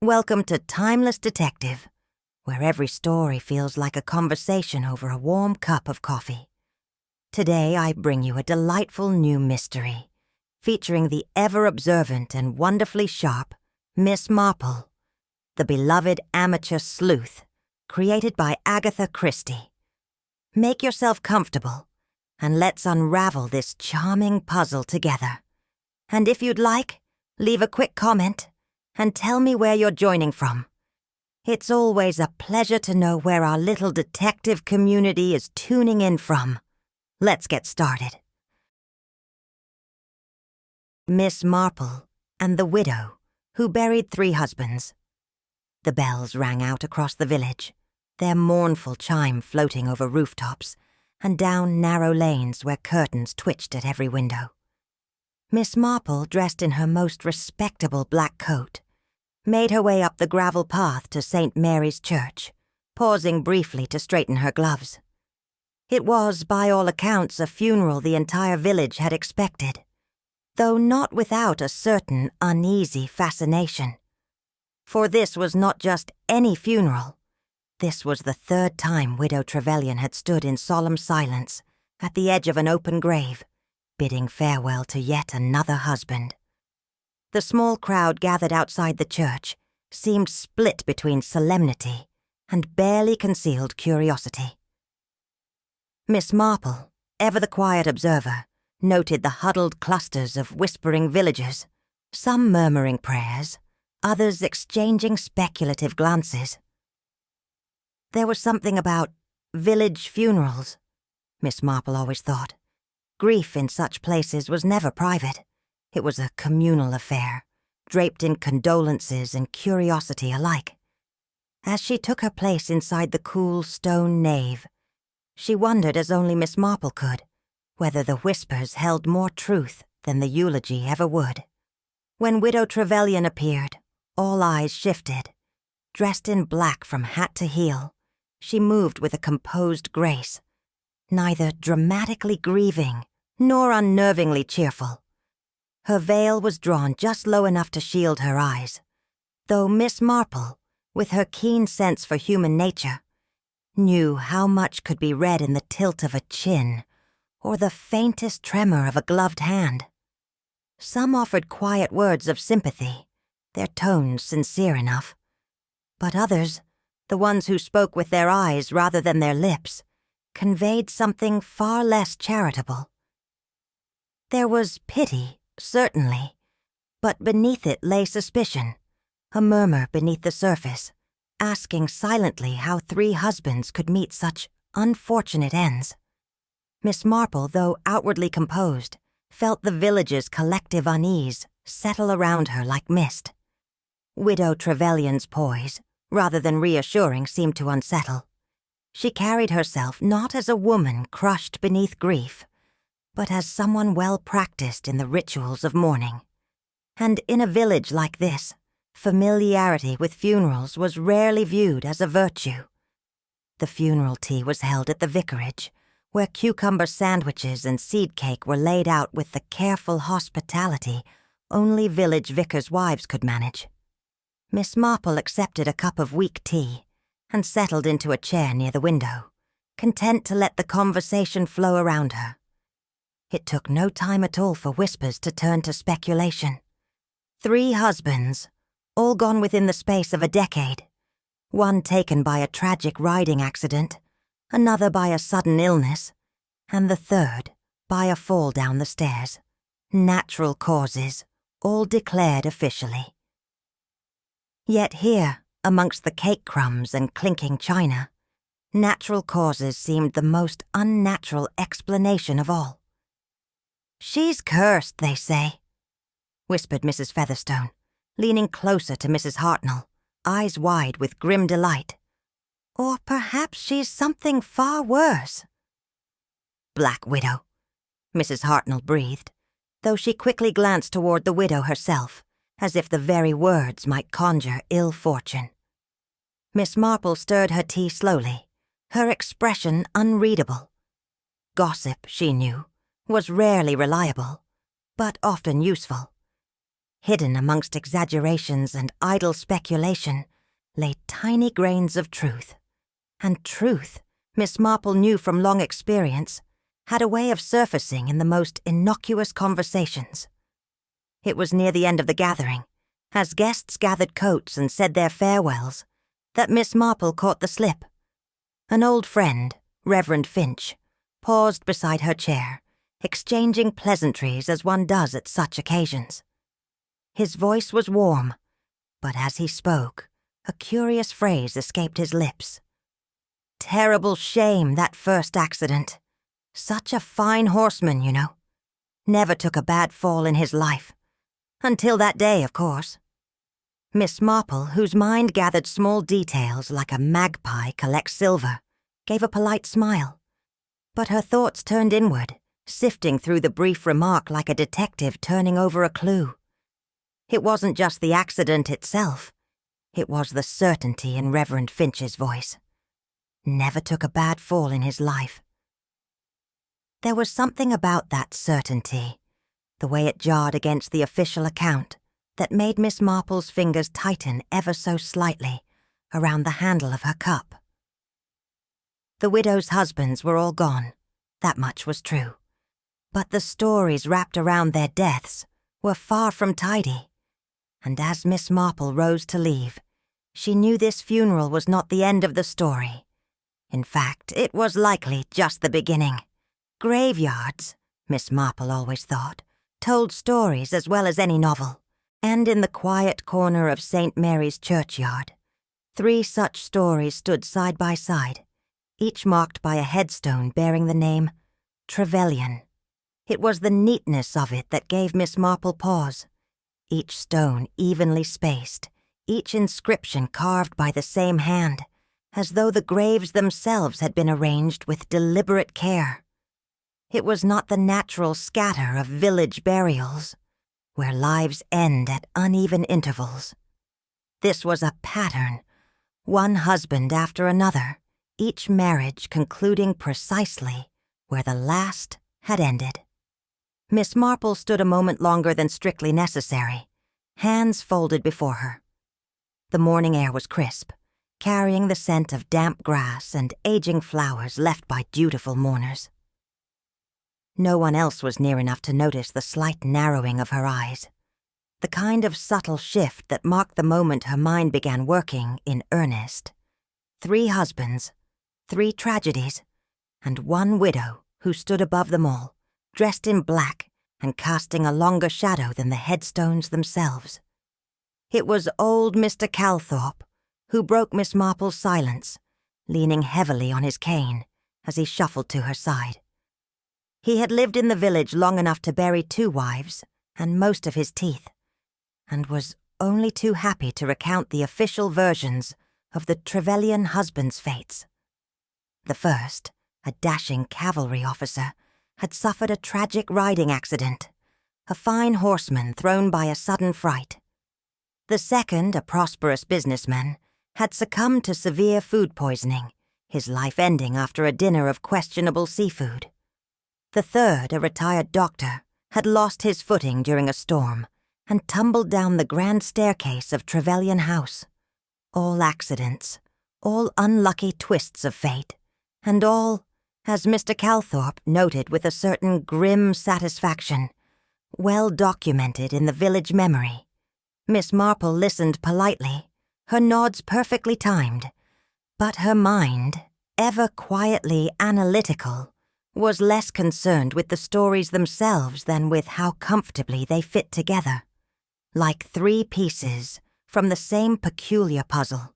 Welcome to Timeless Detective, where every story feels like a conversation over a warm cup of coffee. Today I bring you a delightful new mystery, featuring the ever-observant and wonderfully sharp Miss Marple, the beloved amateur sleuth, created by Agatha Christie. Make yourself comfortable, and let's unravel this charming puzzle together. And if you'd like, leave a quick comment and tell me where you're joining from. It's always a pleasure to know where our little detective community is tuning in from. Let's get started. Miss Marple and the widow who buried 3 husbands. The bells rang out across the village, their mournful chime floating over rooftops and down narrow lanes where curtains twitched at every window. Miss Marple, dressed in her most respectable black coat, made her way up the gravel path to St. Mary's Church, pausing briefly to straighten her gloves. It was, by all accounts, a funeral the entire village had expected, though not without a certain uneasy fascination. For this was not just any funeral. This was the 3rd time Widow Trevelyan had stood in solemn silence at the edge of an open grave, bidding farewell to yet another husband. The small crowd gathered outside the church seemed split between solemnity and barely concealed curiosity. Miss Marple, ever the quiet observer, noted the huddled clusters of whispering villagers, some murmuring prayers, others exchanging speculative glances. There was something about village funerals, Miss Marple always thought. Grief in such places was never private. It was a communal affair, draped in condolences and curiosity alike. As she took her place inside the cool stone nave, she wondered, as only Miss Marple could, whether the whispers held more truth than the eulogy ever would. When Widow Trevelyan appeared, all eyes shifted. Dressed in black from hat to heel, she moved with a composed grace, neither dramatically grieving nor unnervingly cheerful. Her veil was drawn just low enough to shield her eyes, though Miss Marple, with her keen sense for human nature, knew how much could be read in the tilt of a chin or the faintest tremor of a gloved hand. Some offered quiet words of sympathy, their tones sincere enough, but others, the ones who spoke with their eyes rather than their lips, conveyed something far less charitable. There was pity, certainly, but beneath it lay suspicion, a murmur beneath the surface, asking silently how 3 husbands could meet such unfortunate ends. Miss Marple, though outwardly composed, felt the village's collective unease settle around her like mist. Widow Trevelyan's poise, rather than reassuring, seemed to unsettle. She carried herself not as a woman crushed beneath grief, but as someone well practiced in the rituals of mourning. And in a village like this, familiarity with funerals was rarely viewed as a virtue. The funeral tea was held at the vicarage, where cucumber sandwiches and seed cake were laid out with the careful hospitality only village vicars' wives could manage. Miss Marple accepted a cup of weak tea and settled into a chair near the window, content to let the conversation flow around her. It took no time at all for whispers to turn to speculation. 3 husbands, all gone within the space of a decade. One taken by a tragic riding accident, another by a sudden illness, and the 3rd by a fall down the stairs. Natural causes, all declared officially. Yet here, amongst the cake crumbs and clinking china, natural causes seemed the most unnatural explanation of all. "She's cursed, they say," whispered Mrs. Featherstone, leaning closer to Mrs. Hartnell, eyes wide with grim delight. "Or perhaps she's something far worse." "Black Widow," Mrs. Hartnell breathed, though she quickly glanced toward the widow herself, as if the very words might conjure ill fortune. Miss Marple stirred her tea slowly, her expression unreadable. Gossip, she knew, was rarely reliable, but often useful. hidden amongst exaggerations and idle speculation, lay tiny grains of truth. And truth, Miss Marple knew from long experience, had a way of surfacing in the most innocuous conversations. It was near the end of the gathering, as guests gathered coats and said their farewells, that Miss Marple caught the slip. An old friend, Reverend Finch, paused beside her chair, exchanging pleasantries as one does at such occasions. His voice was warm, but as he spoke, a curious phrase escaped his lips. "Terrible shame, that first accident. Such a fine horseman, you know. Never took a bad fall in his life. Until that day, of course." Miss Marple, whose mind gathered small details like a magpie collects silver, gave a polite smile. But her thoughts turned inward, sifting through the brief remark like a detective turning over a clue. It wasn't just the accident itself. It was the certainty in Reverend Finch's voice. Never took a bad fall in his life. There was something about that certainty, the way it jarred against the official account, that made Miss Marple's fingers tighten ever so slightly around the handle of her cup. The widows' husbands were all gone, that much was true. But the stories wrapped around their deaths were far from tidy. And as Miss Marple rose to leave, she knew this funeral was not the end of the story. In fact, it was likely just the beginning. Graveyards, Miss Marple always thought, told stories as well as any novel. And in the quiet corner of St. Mary's churchyard, 3 such stories stood side by side, each marked by a headstone bearing the name Trevelyan. It was the neatness of it that gave Miss Marple pause. Each stone evenly spaced, each inscription carved by the same hand, as though the graves themselves had been arranged with deliberate care. It was not the natural scatter of village burials, where lives end at uneven intervals. This was a pattern, one husband after another, each marriage concluding precisely where the last had ended. Miss Marple stood a moment longer than strictly necessary, hands folded before her. The morning air was crisp, carrying the scent of damp grass and aging flowers left by dutiful mourners. No one else was near enough to notice the slight narrowing of her eyes, the kind of subtle shift that marked the moment her mind began working in earnest. 3 husbands, 3 tragedies, and 1 widow who stood above them all, dressed in black and casting a longer shadow than the headstones themselves. It was old Mr. Calthorpe who broke Miss Marple's silence, leaning heavily on his cane as he shuffled to her side. He had lived in the village long enough to bury 2 wives and most of his teeth, and was only too happy to recount the official versions of the Trevelyan husbands' fates. The first, a dashing cavalry officer, had suffered a tragic riding accident, a fine horseman thrown by a sudden fright. The second, a prosperous businessman, had succumbed to severe food poisoning, his life ending after a dinner of questionable seafood. The third, a retired doctor, had lost his footing during a storm and tumbled down the grand staircase of Trevelyan House. All accidents, all unlucky twists of fate, and all, as Mr. Calthorpe noted with a certain grim satisfaction, well documented in the village memory. Miss Marple listened politely, her nods perfectly timed, but her mind, ever quietly analytical, was less concerned with the stories themselves than with how comfortably they fit together, like 3 pieces from the same peculiar puzzle.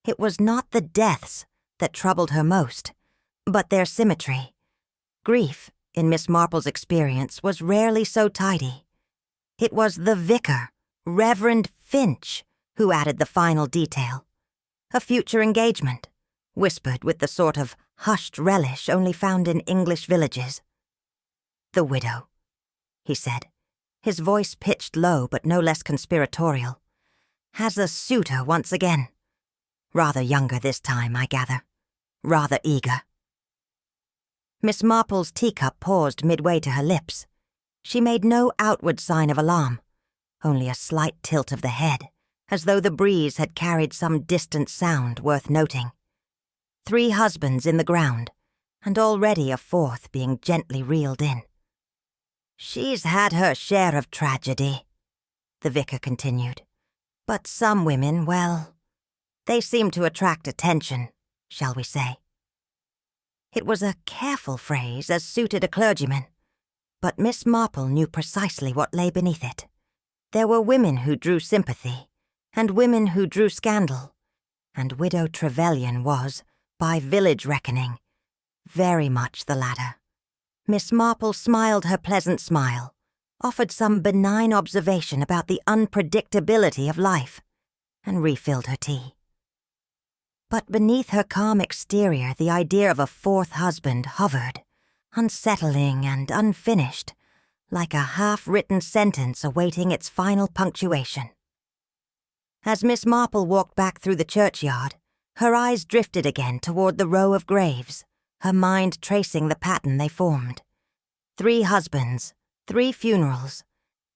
It was not the deaths that troubled her most, but their symmetry. Grief, in Miss Marple's experience, was rarely so tidy. It was the vicar, Reverend Finch, who added the final detail. A future engagement, whispered with the sort of hushed relish only found in English villages. "The widow," he said, his voice pitched low but no less conspiratorial, "has a suitor once again. Rather younger this time, I gather. Rather eager." Miss Marple's teacup paused midway to her lips. She made no outward sign of alarm, only a slight tilt of the head, as though the breeze had carried some distant sound worth noting. 3 husbands in the ground, and already a 4th being gently reeled in. "She's had her share of tragedy," the vicar continued. "But some women, well, they seem to attract attention, shall we say." It was a careful phrase, as suited a clergyman, but Miss Marple knew precisely what lay beneath it. There were women who drew sympathy, and women who drew scandal, and Widow Trevelyan was, by village reckoning, very much the latter. Miss Marple smiled her pleasant smile, offered some benign observation about the unpredictability of life, and refilled her tea. But beneath her calm exterior the idea of a 4th husband hovered, unsettling and unfinished, like a half-written sentence awaiting its final punctuation. As Miss Marple walked back through the churchyard, her eyes drifted again toward the row of graves, her mind tracing the pattern they formed. 3 husbands, 3 funerals,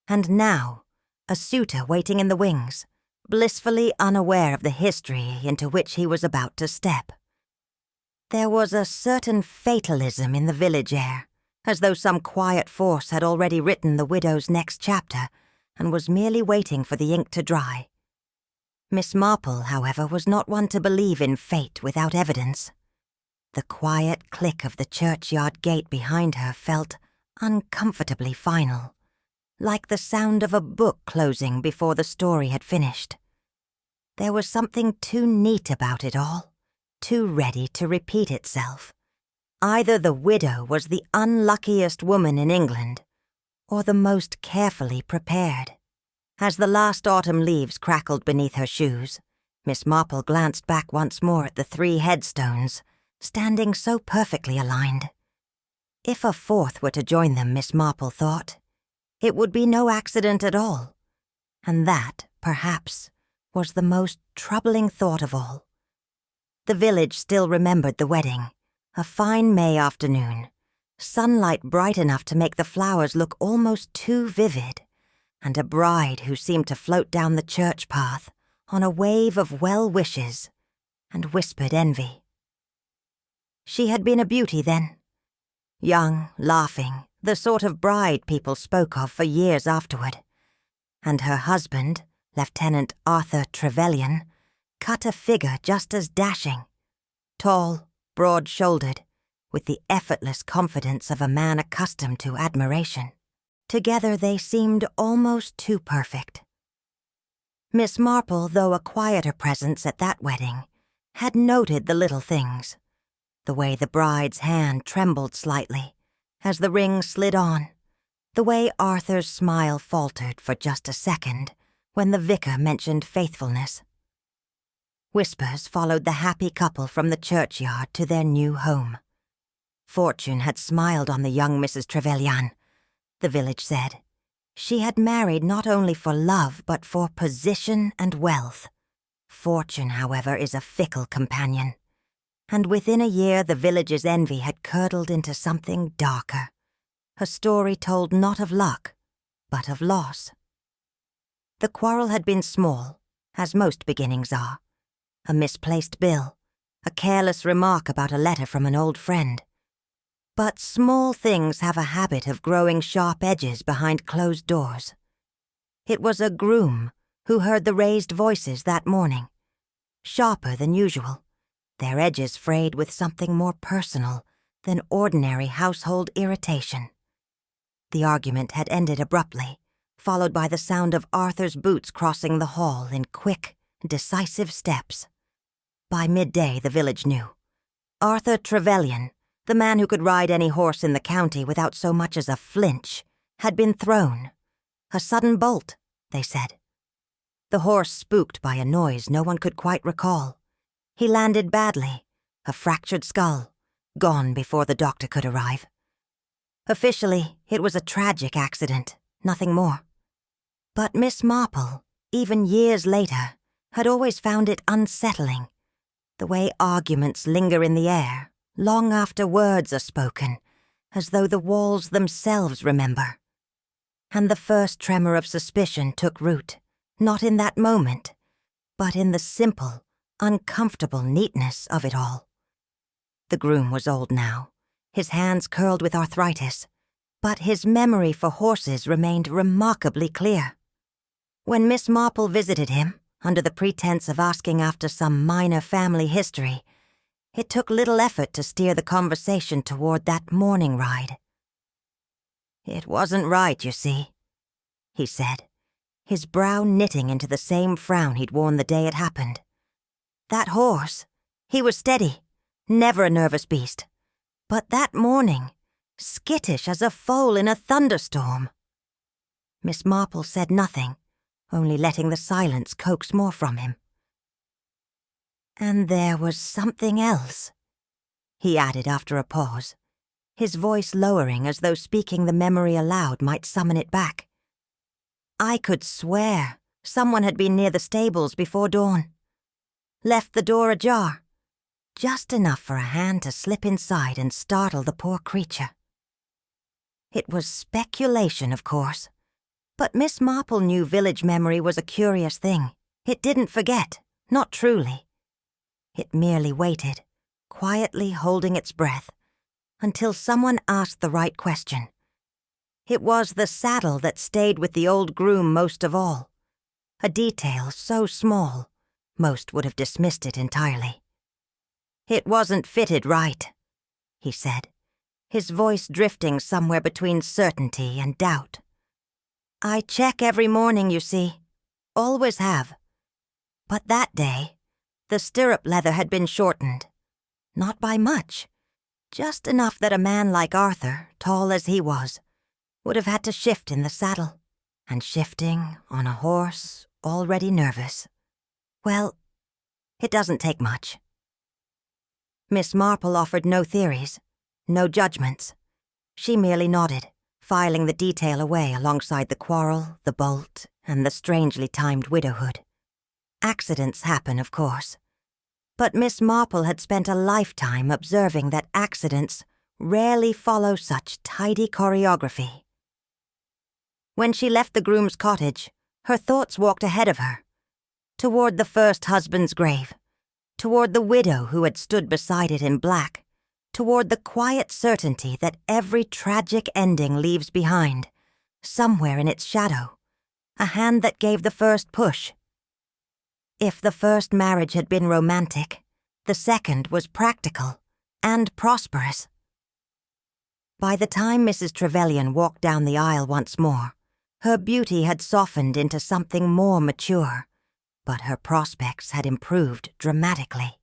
and now a suitor waiting in the wings, blissfully unaware of the history into which he was about to step. There was a certain fatalism in the village air, as though some quiet force had already written the widow's next chapter and was merely waiting for the ink to dry. Miss Marple, however, was not one to believe in fate without evidence. The quiet click of the churchyard gate behind her felt uncomfortably final, like the sound of a book closing before the story had finished. There was something too neat about it all, too ready to repeat itself. Either the widow was the unluckiest woman in England, or the most carefully prepared. As the last autumn leaves crackled beneath her shoes, Miss Marple glanced back once more at the 3 headstones, standing so perfectly aligned. If a 4th were to join them, Miss Marple thought, it would be no accident at all. And that, perhaps, was the most troubling thought of all. The village still remembered the wedding, a fine May afternoon, sunlight bright enough to make the flowers look almost too vivid, and a bride who seemed to float down the church path on a wave of well wishes and whispered envy. She had been a beauty then, young, laughing, the sort of bride people spoke of for years afterward, and her husband, Lieutenant Arthur Trevelyan, cut a figure just as dashing, tall, broad-shouldered, with the effortless confidence of a man accustomed to admiration. Together they seemed almost too perfect. Miss Marple, though a quieter presence at that wedding, had noted the little things, the way the bride's hand trembled slightly as the ring slid on, the way Arthur's smile faltered for just a second when the vicar mentioned faithfulness. Whispers followed the happy couple from the churchyard to their new home. Fortune had smiled on the young Mrs. Trevelyan, the village said. She had married not only for love but for position and wealth. Fortune, however, is a fickle companion, and within a year the village's envy had curdled into something darker, a story told not of luck, but of loss. The quarrel had been small, as most beginnings are, a misplaced bill, a careless remark about a letter from an old friend. But small things have a habit of growing sharp edges behind closed doors. It was a groom who heard the raised voices that morning, sharper than usual, their edges frayed with something more personal than ordinary household irritation. The argument had ended abruptly, followed by the sound of Arthur's boots crossing the hall in quick, decisive steps. By midday, the village knew. Arthur Trevelyan, the man who could ride any horse in the county without so much as a flinch, had been thrown. A sudden bolt, they said. The horse spooked by a noise no one could quite recall. He landed badly, a fractured skull, gone before the doctor could arrive. Officially, it was a tragic accident, nothing more. But Miss Marple, even years later, had always found it unsettling, the way arguments linger in the air, long after words are spoken, as though the walls themselves remember. and the first tremor of suspicion took root, not in that moment, but in the simple, uncomfortable neatness of it all. The groom was old now, his hands curled with arthritis, but his memory for horses remained remarkably clear. When Miss Marple visited him, under the pretense of asking after some minor family history, it took little effort to steer the conversation toward that morning ride. "It wasn't right, you see," he said, his brow knitting into the same frown he'd worn the day it happened. "That horse, he was steady, never a nervous beast. But that morning, skittish as a foal in a thunderstorm." Miss Marple said nothing, only letting the silence coax more from him. "And there was something else," he added after a pause, his voice lowering as though speaking the memory aloud might summon it back. "I could swear someone had been near the stables before dawn. Left the door ajar, just enough for a hand to slip inside and startle the poor creature." It was speculation, of course, but Miss Marple knew village memory was a curious thing. It didn't forget, not truly. It merely waited, quietly holding its breath, until someone asked the right question. It was the saddle that stayed with the old groom most of all, a detail so small, most would have dismissed it entirely. "It wasn't fitted right," he said, his voice drifting somewhere between certainty and doubt. "I check every morning, you see. Always have. But that day, the stirrup leather had been shortened. Not by much. Just enough that a man like Arthur, tall as he was, would have had to shift in the saddle. And shifting on a horse already nervous. Well, it doesn't take much." Miss Marple offered no theories, no judgments. She merely nodded, filing the detail away alongside the quarrel, the bolt, and the strangely timed widowhood. Accidents happen, of course. But Miss Marple had spent a lifetime observing that accidents rarely follow such tidy choreography. When she left the groom's cottage, her thoughts walked ahead of her, toward the first husband's grave, toward the widow who had stood beside it in black, toward the quiet certainty that every tragic ending leaves behind, somewhere in its shadow, a hand that gave the first push. If the first marriage had been romantic, the second was practical and prosperous. By the time Mrs. Trevelyan walked down the aisle once more, her beauty had softened into something more mature, but her prospects had improved dramatically.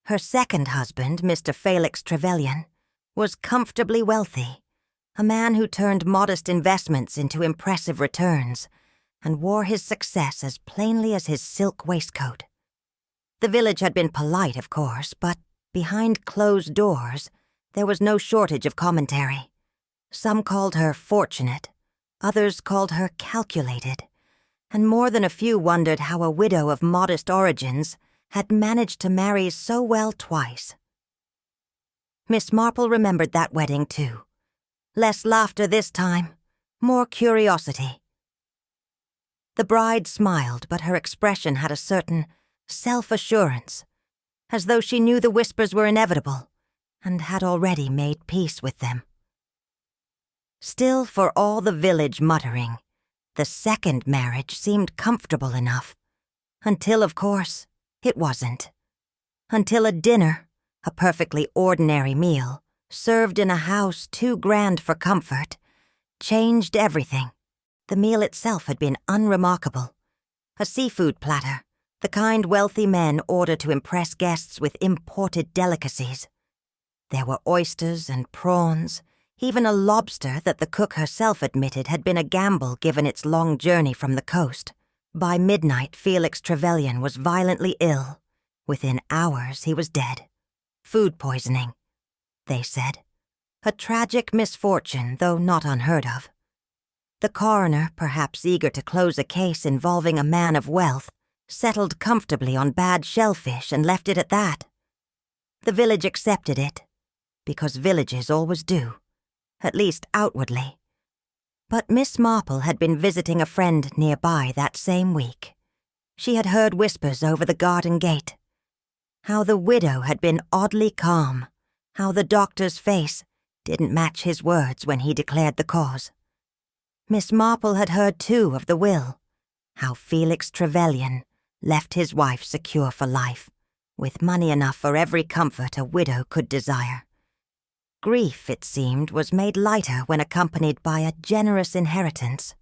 Her second husband, Mr. Felix Trevelyan, was comfortably wealthy, a man who turned modest investments into impressive returns, and wore his success as plainly as his silk waistcoat. The village had been polite, of course, but behind closed doors, there was no shortage of commentary. Some called her fortunate, others called her calculated, and more than a few wondered how a widow of modest origins had managed to marry so well twice. Miss Marple remembered that wedding, too. Less laughter this time, more curiosity. The bride smiled, but her expression had a certain self-assurance, as though she knew the whispers were inevitable, and had already made peace with them. Still, for all the village muttering, the second marriage seemed comfortable enough, until, of course, it wasn't. Until a dinner, a perfectly ordinary meal, served in a house too grand for comfort, changed everything. The meal itself had been unremarkable. A seafood platter, the kind wealthy men order to impress guests with imported delicacies. There were oysters and prawns, even a lobster that the cook herself admitted had been a gamble given its long journey from the coast. By midnight, Felix Trevelyan was violently ill. Within hours, he was dead. Food poisoning, they said. A tragic misfortune, though not unheard of. The coroner, perhaps eager to close a case involving a man of wealth, settled comfortably on bad shellfish and left it at that. The village accepted it, because villages always do, at least outwardly. But Miss Marple had been visiting a friend nearby that same week. She had heard whispers over the garden gate. How the widow had been oddly calm, how the doctor's face didn't match his words when he declared the cause. Miss Marple had heard too of the will, how Felix Trevelyan left his wife secure for life, with money enough for every comfort a widow could desire. Grief, it seemed, was made lighter when accompanied by a generous inheritance.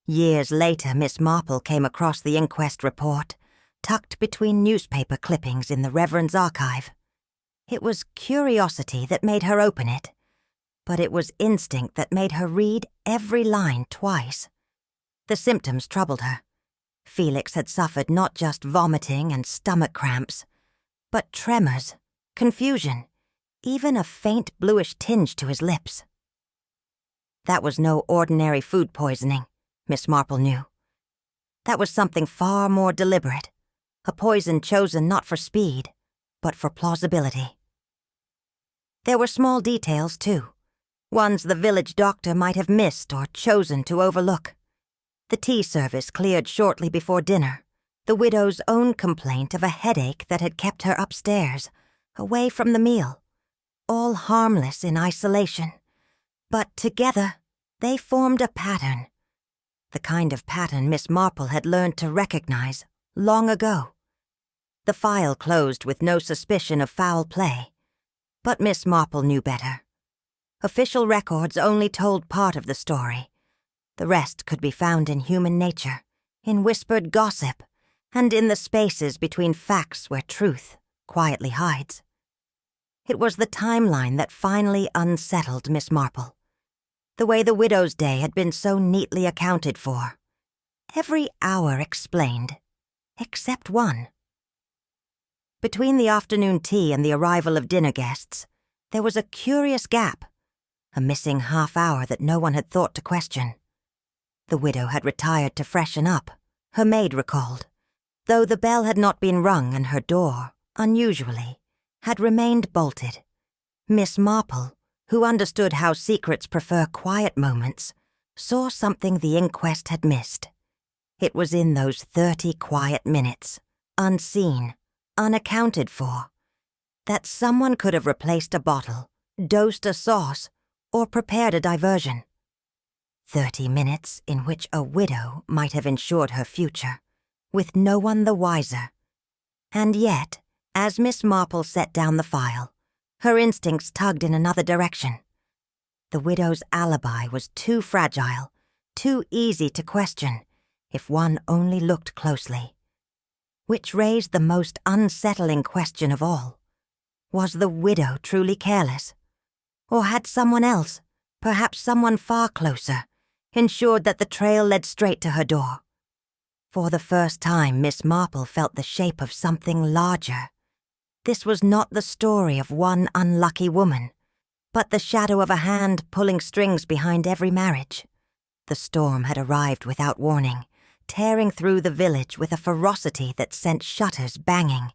Years later, Miss Marple came across the inquest report, tucked between newspaper clippings in the Reverend's archive. It was curiosity that made her open it, but it was instinct that made her read every line twice. The symptoms troubled her. Felix had suffered not just vomiting and stomach cramps, but tremors, confusion, even a faint bluish tinge to his lips. That was no ordinary food poisoning, Miss Marple knew. That was something far more deliberate, a poison chosen not for speed, but for plausibility. There were small details, too, ones the village doctor might have missed or chosen to overlook. The tea service cleared shortly before dinner, the widow's own complaint of a headache that had kept her upstairs, away from the meal, all harmless in isolation. But together, they formed a pattern, the kind of pattern Miss Marple had learned to recognize long ago. The file closed with no suspicion of foul play, but Miss Marple knew better. Official records only told part of the story. The rest could be found in human nature, in whispered gossip, and in the spaces between facts where truth quietly hides. It was the timeline that finally unsettled Miss Marple. The way the widow's day had been so neatly accounted for. Every hour explained, except one. Between the afternoon tea and the arrival of dinner guests, there was a curious gap, a missing half hour that no one had thought to question. The widow had retired to freshen up, her maid recalled, though the bell had not been rung and her door, unusually, had remained bolted. Miss Marple, who understood how secrets prefer quiet moments, saw something the inquest had missed. It was in those 30 quiet minutes, unseen, unaccounted for, that someone could have replaced a bottle, dosed a sauce, or prepared a diversion. 30 minutes in which a widow might have ensured her future, with no one the wiser. And yet, as Miss Marple set down the file, her instincts tugged in another direction. The widow's alibi was too fragile, too easy to question, if one only looked closely. Which raised the most unsettling question of all. Was the widow truly careless? Or had someone else, perhaps someone far closer, ensured that the trail led straight to her door? For the first time, Miss Marple felt the shape of something larger. This was not the story of one unlucky woman, but the shadow of a hand pulling strings behind every marriage. The storm had arrived without warning, tearing through the village with a ferocity that sent shutters banging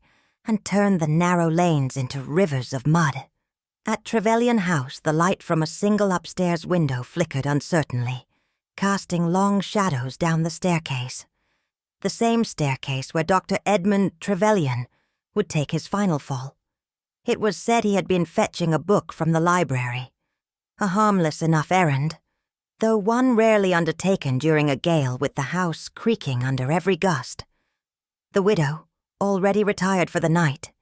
and turned the narrow lanes into rivers of mud. At Trevelyan House, the light from a single upstairs window flickered uncertainly, casting long shadows down the staircase. The same staircase where Dr. Edmund Trevelyan would take his final fall. It was said he had been fetching a book from the library. A harmless enough errand, though one rarely undertaken during a gale with the house creaking under every gust. The widow, already retired for the night,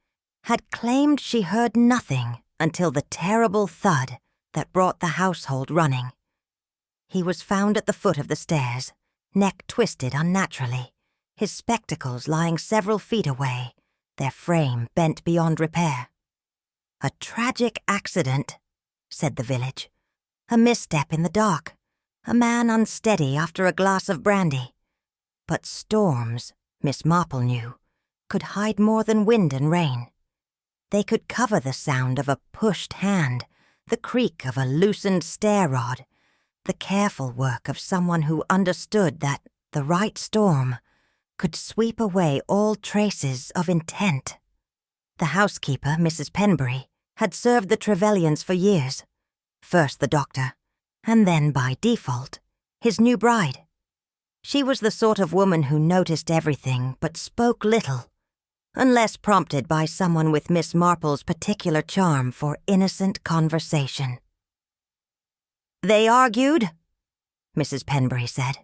had claimed she heard nothing until the terrible thud that brought the household running. He was found at the foot of the stairs, neck twisted unnaturally, his spectacles lying several feet away, their frame bent beyond repair. A tragic accident, said the village. A misstep in the dark, a man unsteady after a glass of brandy. But storms, Miss Marple knew, could hide more than wind and rain. They could cover the sound of a pushed hand, the creak of a loosened stair rod, the careful work of someone who understood that the right storm could sweep away all traces of intent. The housekeeper, Mrs. Penbury, had served the Trevelyans for years. First the doctor, and then by default, his new bride. She was the sort of woman who noticed everything but spoke little, unless prompted by someone with Miss Marple's particular charm for innocent conversation. "They argued?" Mrs. Penbury said,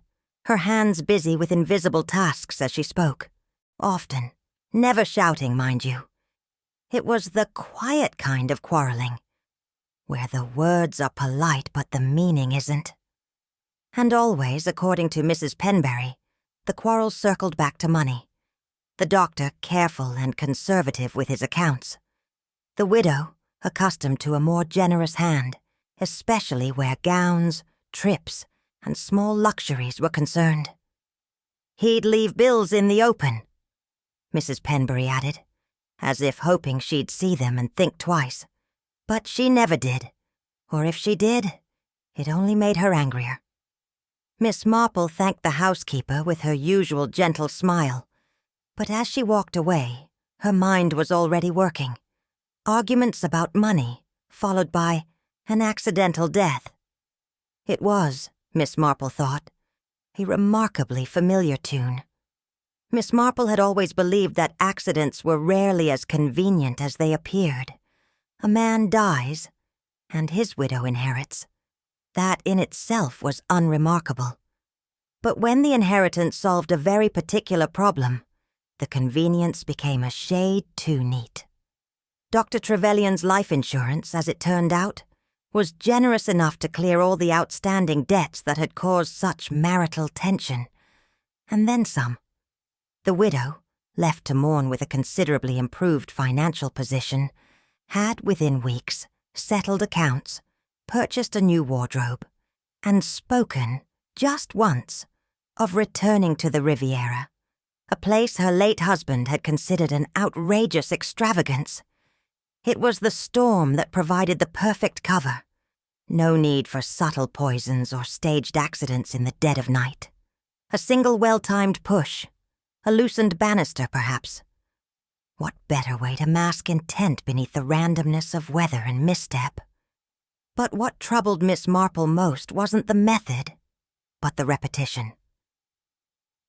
her hands busy with invisible tasks as she spoke. Often, never shouting, mind you. It was the quiet kind of quarreling, where the words are polite but the meaning isn't. And always, according to Mrs. Penbury, the quarrel circled back to money. The doctor careful and conservative with his accounts. The widow accustomed to a more generous hand, especially where gowns, trips, and small luxuries were concerned. "He'd leave bills in the open," Mrs. Penbury added, as if hoping she'd see them and think twice. But she never did, or if she did, it only made her angrier. Miss Marple thanked the housekeeper with her usual gentle smile, but as she walked away, her mind was already working. Arguments about money, followed by an accidental death. It was, Miss Marple thought, a remarkably familiar tune. Miss Marple had always believed that accidents were rarely as convenient as they appeared. A man dies, and his widow inherits. That in itself was unremarkable. But when the inheritance solved a very particular problem, the convenience became a shade too neat. Dr. Trevelyan's life insurance, as it turned out, was generous enough to clear all the outstanding debts that had caused such marital tension. And then some. The widow, left to mourn with a considerably improved financial position, had within weeks settled accounts, purchased a new wardrobe, and spoken, just once, of returning to the Riviera, a place her late husband had considered an outrageous extravagance. It was the storm that provided the perfect cover. No need for subtle poisons or staged accidents in the dead of night. A single well-timed push, a loosened banister perhaps. What better way to mask intent beneath the randomness of weather and misstep? But what troubled Miss Marple most wasn't the method, but the repetition.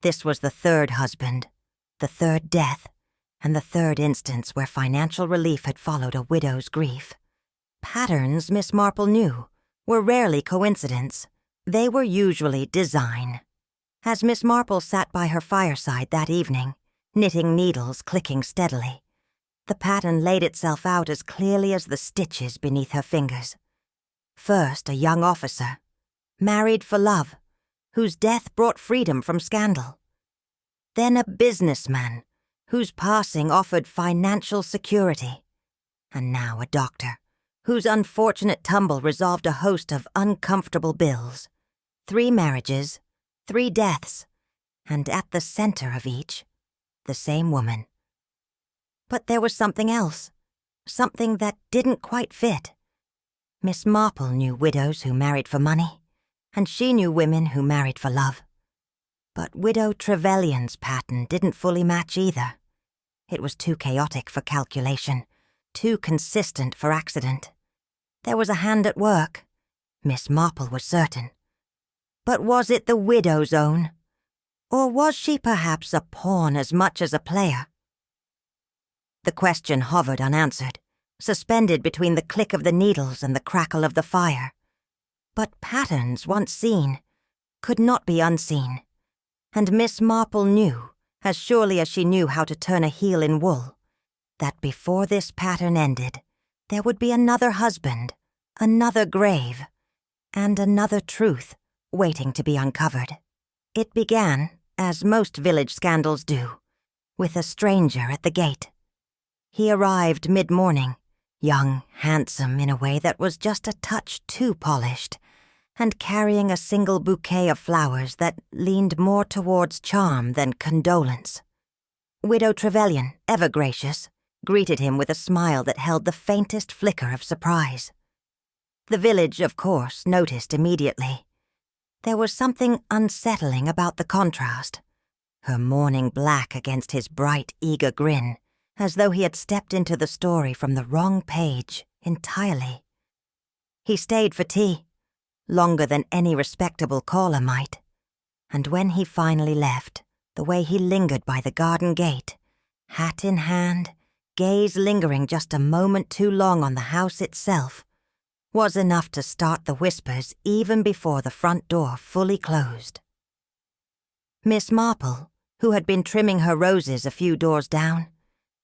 This was the third husband, the third death, and the third instance where financial relief had followed a widow's grief. Patterns, Miss Marple knew, were rarely coincidence. They were usually design. As Miss Marple sat by her fireside that evening, knitting needles clicking steadily, the pattern laid itself out as clearly as the stitches beneath her fingers. First, a young officer, married for love, whose death brought freedom from scandal. Then a businessman, whose passing offered financial security. And now a doctor, whose unfortunate tumble resolved a host of uncomfortable bills. 3 marriages, 3 deaths, and at the center of each, the same woman. But there was something else, something that didn't quite fit. Miss Marple knew widows who married for money, and she knew women who married for love. But Widow Trevelyan's pattern didn't fully match either. It was too chaotic for calculation, too consistent for accident. There was a hand at work, Miss Marple was certain. But was it the widow's own? Or was she perhaps a pawn as much as a player? The question hovered unanswered, suspended between the click of the needles and the crackle of the fire. But patterns, once seen, could not be unseen. And Miss Marple knew, as surely as she knew how to turn a heel in wool, that before this pattern ended, there would be another husband, another grave, and another truth waiting to be uncovered. It began, as most village scandals do, with a stranger at the gate. He arrived mid-morning, young, handsome in a way that was just a touch too polished, and carrying a single bouquet of flowers that leaned more towards charm than condolence. Widow Trevelyan, ever gracious, greeted him with a smile that held the faintest flicker of surprise. The village, of course, noticed immediately. There was something unsettling about the contrast, her mourning black against his bright, eager grin, as though he had stepped into the story from the wrong page entirely. He stayed for tea, longer than any respectable caller might. And when he finally left, the way he lingered by the garden gate, hat in hand, gaze lingering just a moment too long on the house itself, was enough to start the whispers even before the front door fully closed. Miss Marple, who had been trimming her roses a few doors down,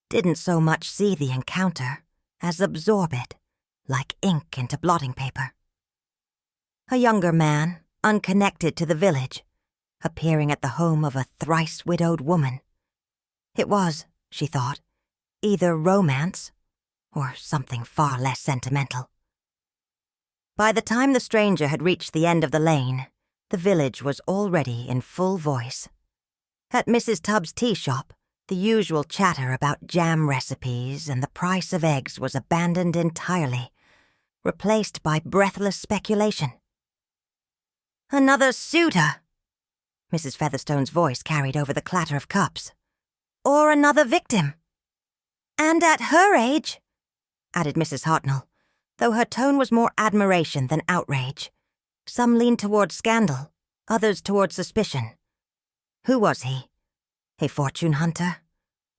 didn't so much see the encounter as absorb it, like ink into blotting paper. A younger man, unconnected to the village, appearing at the home of a thrice-widowed woman. It was, she thought, either romance or something far less sentimental. By the time the stranger had reached the end of the lane, the village was already in full voice. At Mrs. Tubbs' tea shop, the usual chatter about jam recipes and the price of eggs was abandoned entirely, replaced by breathless speculation. "Another suitor!" Mrs. Featherstone's voice carried over the clatter of cups. "Or another victim. And at her age," added Mrs. Hartnell, though her tone was more admiration than outrage. Some leaned toward scandal, others toward suspicion. Who was he? A fortune hunter?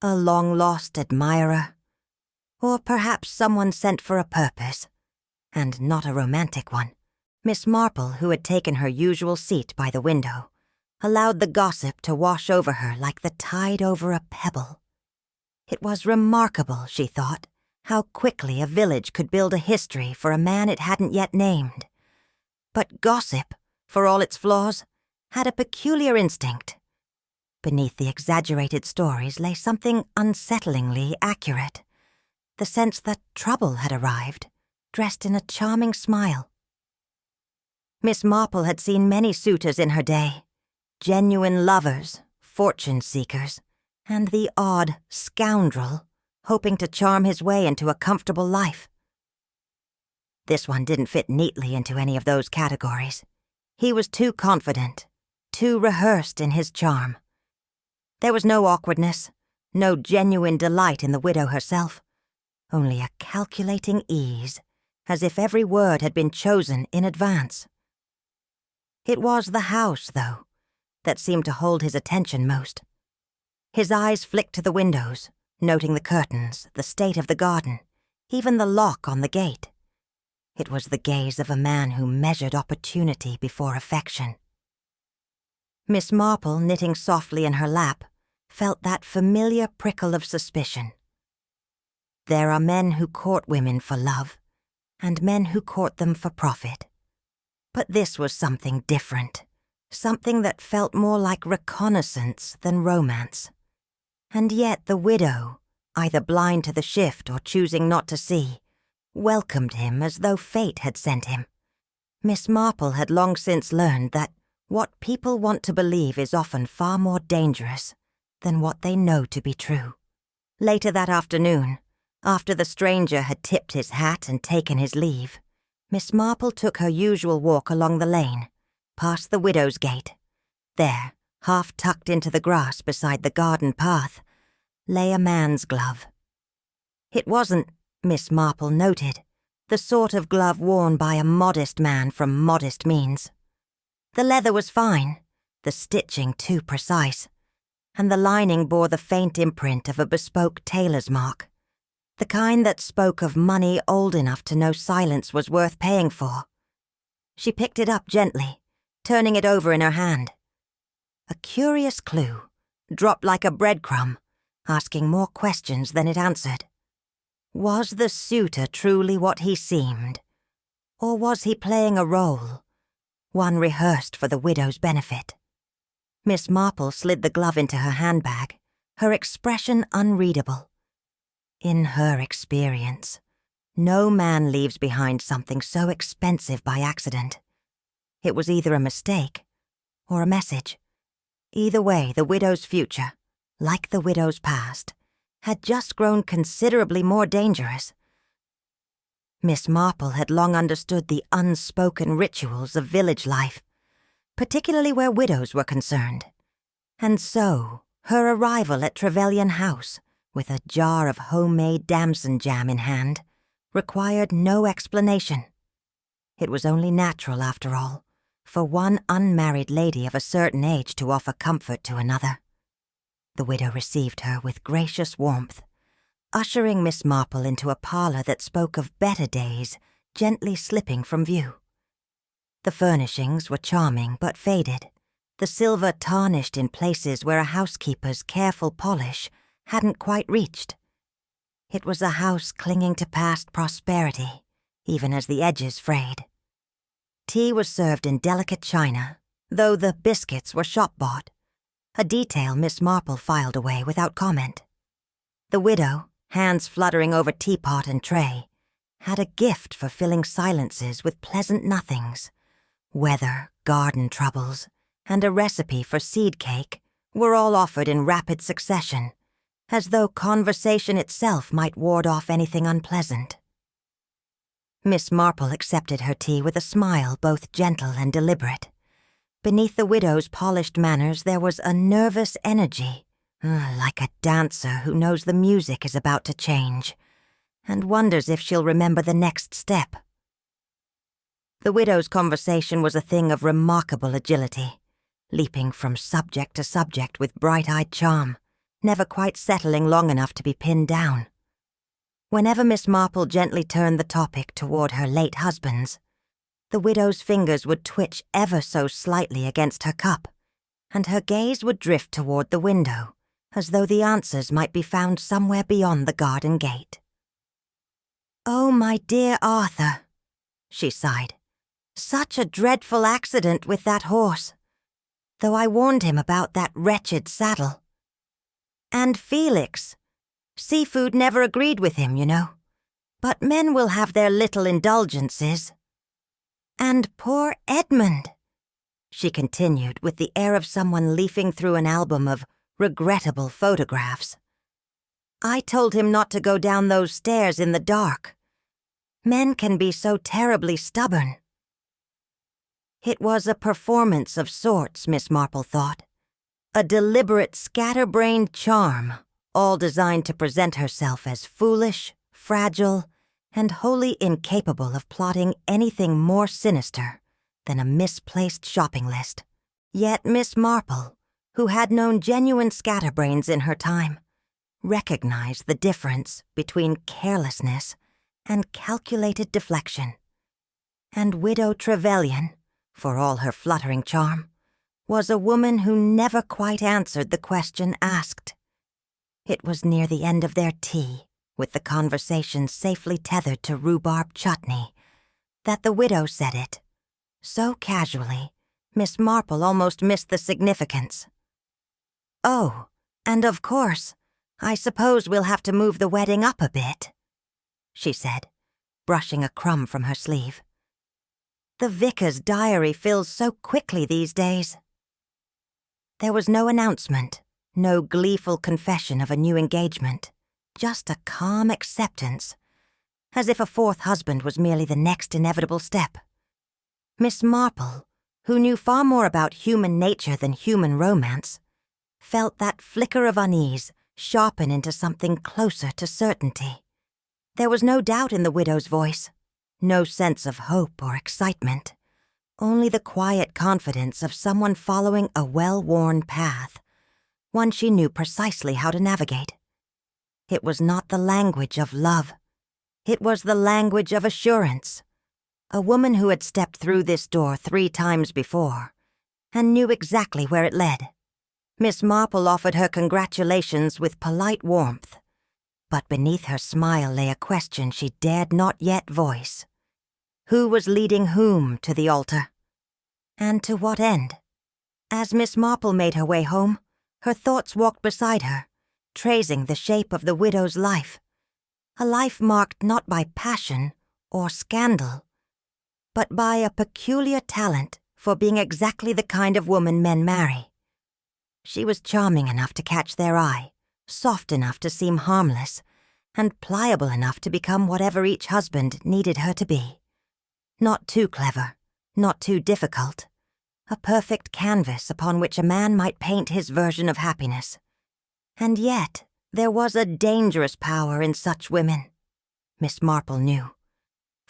A long-lost admirer? Or perhaps someone sent for a purpose, and not a romantic one? Miss Marple, who had taken her usual seat by the window, allowed the gossip to wash over her like the tide over a pebble. It was remarkable, she thought, how quickly a village could build a history for a man it hadn't yet named. But gossip, for all its flaws, had a peculiar instinct. Beneath the exaggerated stories lay something unsettlingly accurate, the sense that trouble had arrived, dressed in a charming smile. Miss Marple had seen many suitors in her day, genuine lovers, fortune-seekers, and the odd scoundrel hoping to charm his way into a comfortable life. This one didn't fit neatly into any of those categories. He was too confident, too rehearsed in his charm. There was no awkwardness, no genuine delight in the widow herself, only a calculating ease, as if every word had been chosen in advance. It was the house, though, that seemed to hold his attention most. His eyes flicked to the windows, noting the curtains, the state of the garden, even the lock on the gate. It was the gaze of a man who measured opportunity before affection. Miss Marple, knitting softly in her lap, felt that familiar prickle of suspicion. There are men who court women for love, and men who court them for profit. But this was something different, something that felt more like reconnaissance than romance. And yet the widow, either blind to the shift or choosing not to see, welcomed him as though fate had sent him. Miss Marple had long since learned that what people want to believe is often far more dangerous than what they know to be true. Later that afternoon, after the stranger had tipped his hat and taken his leave, Miss Marple took her usual walk along the lane, past the widow's gate. There, half tucked into the grass beside the garden path, lay a man's glove. It wasn't, Miss Marple noted, the sort of glove worn by a modest man from modest means. The leather was fine, the stitching too precise, and the lining bore the faint imprint of a bespoke tailor's mark, the kind that spoke of money old enough to know silence was worth paying for. She picked it up gently, turning it over in her hand. A curious clue, dropped like a breadcrumb, asking more questions than it answered. Was the suitor truly what he seemed? Or was he playing a role, one rehearsed for the widow's benefit? Miss Marple slid the glove into her handbag, her expression unreadable. In her experience, no man leaves behind something so expensive by accident. It was either a mistake or a message. Either way, the widow's future, like the widow's past, had just grown considerably more dangerous. Miss Marple had long understood the unspoken rituals of village life, particularly where widows were concerned. And so, her arrival at Trevelyan House, with a jar of homemade damson jam in hand, required no explanation. It was only natural, after all, for one unmarried lady of a certain age to offer comfort to another. The widow received her with gracious warmth, ushering Miss Marple into a parlor that spoke of better days gently slipping from view. The furnishings were charming but faded, the silver tarnished in places where a housekeeper's careful polish hadn't quite reached. It was a house clinging to past prosperity, even as the edges frayed. Tea was served in delicate china, though the biscuits were shop-bought, a detail Miss Marple filed away without comment. The widow, hands fluttering over teapot and tray, had a gift for filling silences with pleasant nothings. Weather, garden troubles, and a recipe for seed cake were all offered in rapid succession, as though conversation itself might ward off anything unpleasant. Miss Marple accepted her tea with a smile both gentle and deliberate. Beneath the widow's polished manners there was a nervous energy, like a dancer who knows the music is about to change, and wonders if she'll remember the next step. The widow's conversation was a thing of remarkable agility, leaping from subject to subject with bright-eyed charm, never quite settling long enough to be pinned down. Whenever Miss Marple gently turned the topic toward her late husbands, the widow's fingers would twitch ever so slightly against her cup, and her gaze would drift toward the window, as though the answers might be found somewhere beyond the garden gate. "Oh, my dear Arthur," she sighed, "such a dreadful accident with that horse, though I warned him about that wretched saddle. And Felix. Seafood never agreed with him, you know. But men will have their little indulgences. And poor Edmund," she continued with the air of someone leafing through an album of regrettable photographs. "I told him not to go down those stairs in the dark. Men can be so terribly stubborn." It was a performance of sorts, Miss Marple thought. A deliberate scatterbrained charm, all designed to present herself as foolish, fragile, and wholly incapable of plotting anything more sinister than a misplaced shopping list. Yet Miss Marple, who had known genuine scatterbrains in her time, recognized the difference between carelessness and calculated deflection. And Widow Trevelyan, for all her fluttering charm, was a woman who never quite answered the question asked. It was near the end of their tea, with the conversation safely tethered to rhubarb chutney, that the widow said it, so casually, Miss Marple almost missed the significance. "Oh, and of course, I suppose we'll have to move the wedding up a bit," she said, brushing a crumb from her sleeve. "The vicar's diary fills so quickly these days." There was no announcement, no gleeful confession of a new engagement, just a calm acceptance, as if a fourth husband was merely the next inevitable step. Miss Marple, who knew far more about human nature than human romance, felt that flicker of unease sharpen into something closer to certainty. There was no doubt in the widow's voice, no sense of hope or excitement, only the quiet confidence of someone following a well-worn path, one she knew precisely how to navigate. It was not the language of love. It was the language of assurance. A woman who had stepped through this door 3 times before and knew exactly where it led. Miss Marple offered her congratulations with polite warmth, but beneath her smile lay a question she dared not yet voice. Who was leading whom to the altar? And to what end? As Miss Marple made her way home, her thoughts walked beside her, tracing the shape of the widow's life, a life marked not by passion or scandal, but by a peculiar talent for being exactly the kind of woman men marry. She was charming enough to catch their eye, soft enough to seem harmless, and pliable enough to become whatever each husband needed her to be. Not too clever, not too difficult, a perfect canvas upon which a man might paint his version of happiness. And yet, there was a dangerous power in such women, Miss Marple knew.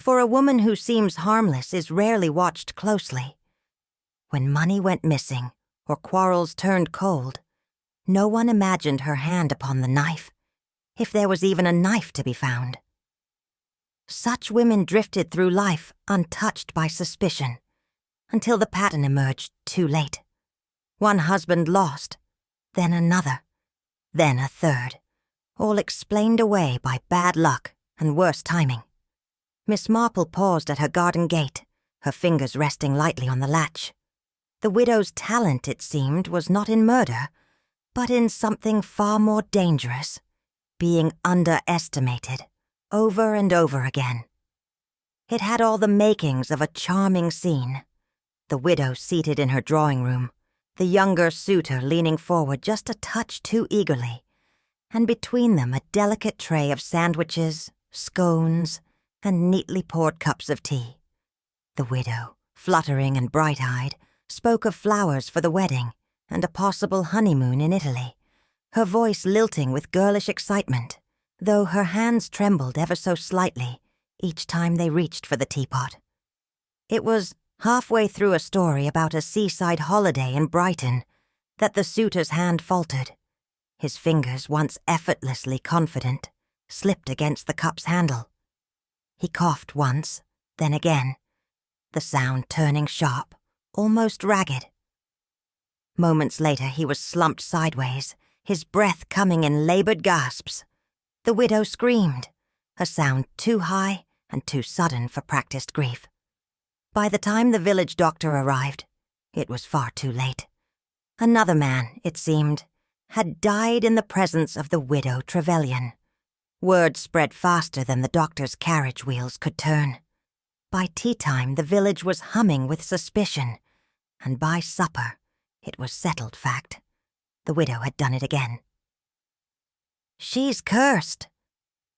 For a woman who seems harmless is rarely watched closely. When money went missing or quarrels turned cold, no one imagined her hand upon the knife, if there was even a knife to be found. Such women drifted through life untouched by suspicion, until the pattern emerged too late. One husband lost, then another, then a third, all explained away by bad luck and worse timing. Miss Marple paused at her garden gate, her fingers resting lightly on the latch. The widow's talent, it seemed, was not in murder, but in something far more dangerous, being underestimated, over and over again. It had all the makings of a charming scene. The widow seated in her drawing room, the younger suitor leaning forward just a touch too eagerly, and between them a delicate tray of sandwiches, scones, and neatly poured cups of tea. The widow, fluttering and bright-eyed, spoke of flowers for the wedding and a possible honeymoon in Italy, her voice lilting with girlish excitement, though her hands trembled ever so slightly each time they reached for the teapot. It was halfway through a story about a seaside holiday in Brighton that the suitor's hand faltered. His fingers, once effortlessly confident, slipped against the cup's handle. He coughed once, then again, the sound turning sharp, almost ragged. Moments later he was slumped sideways, his breath coming in labored gasps. The widow screamed, a sound too high and too sudden for practiced grief. By the time the village doctor arrived, it was far too late. Another man, it seemed, had died in the presence of the widow Trevelyan. Word spread faster than the doctor's carriage wheels could turn. By tea-time the village was humming with suspicion, and by supper it was settled fact. The widow had done it again. "She's cursed,"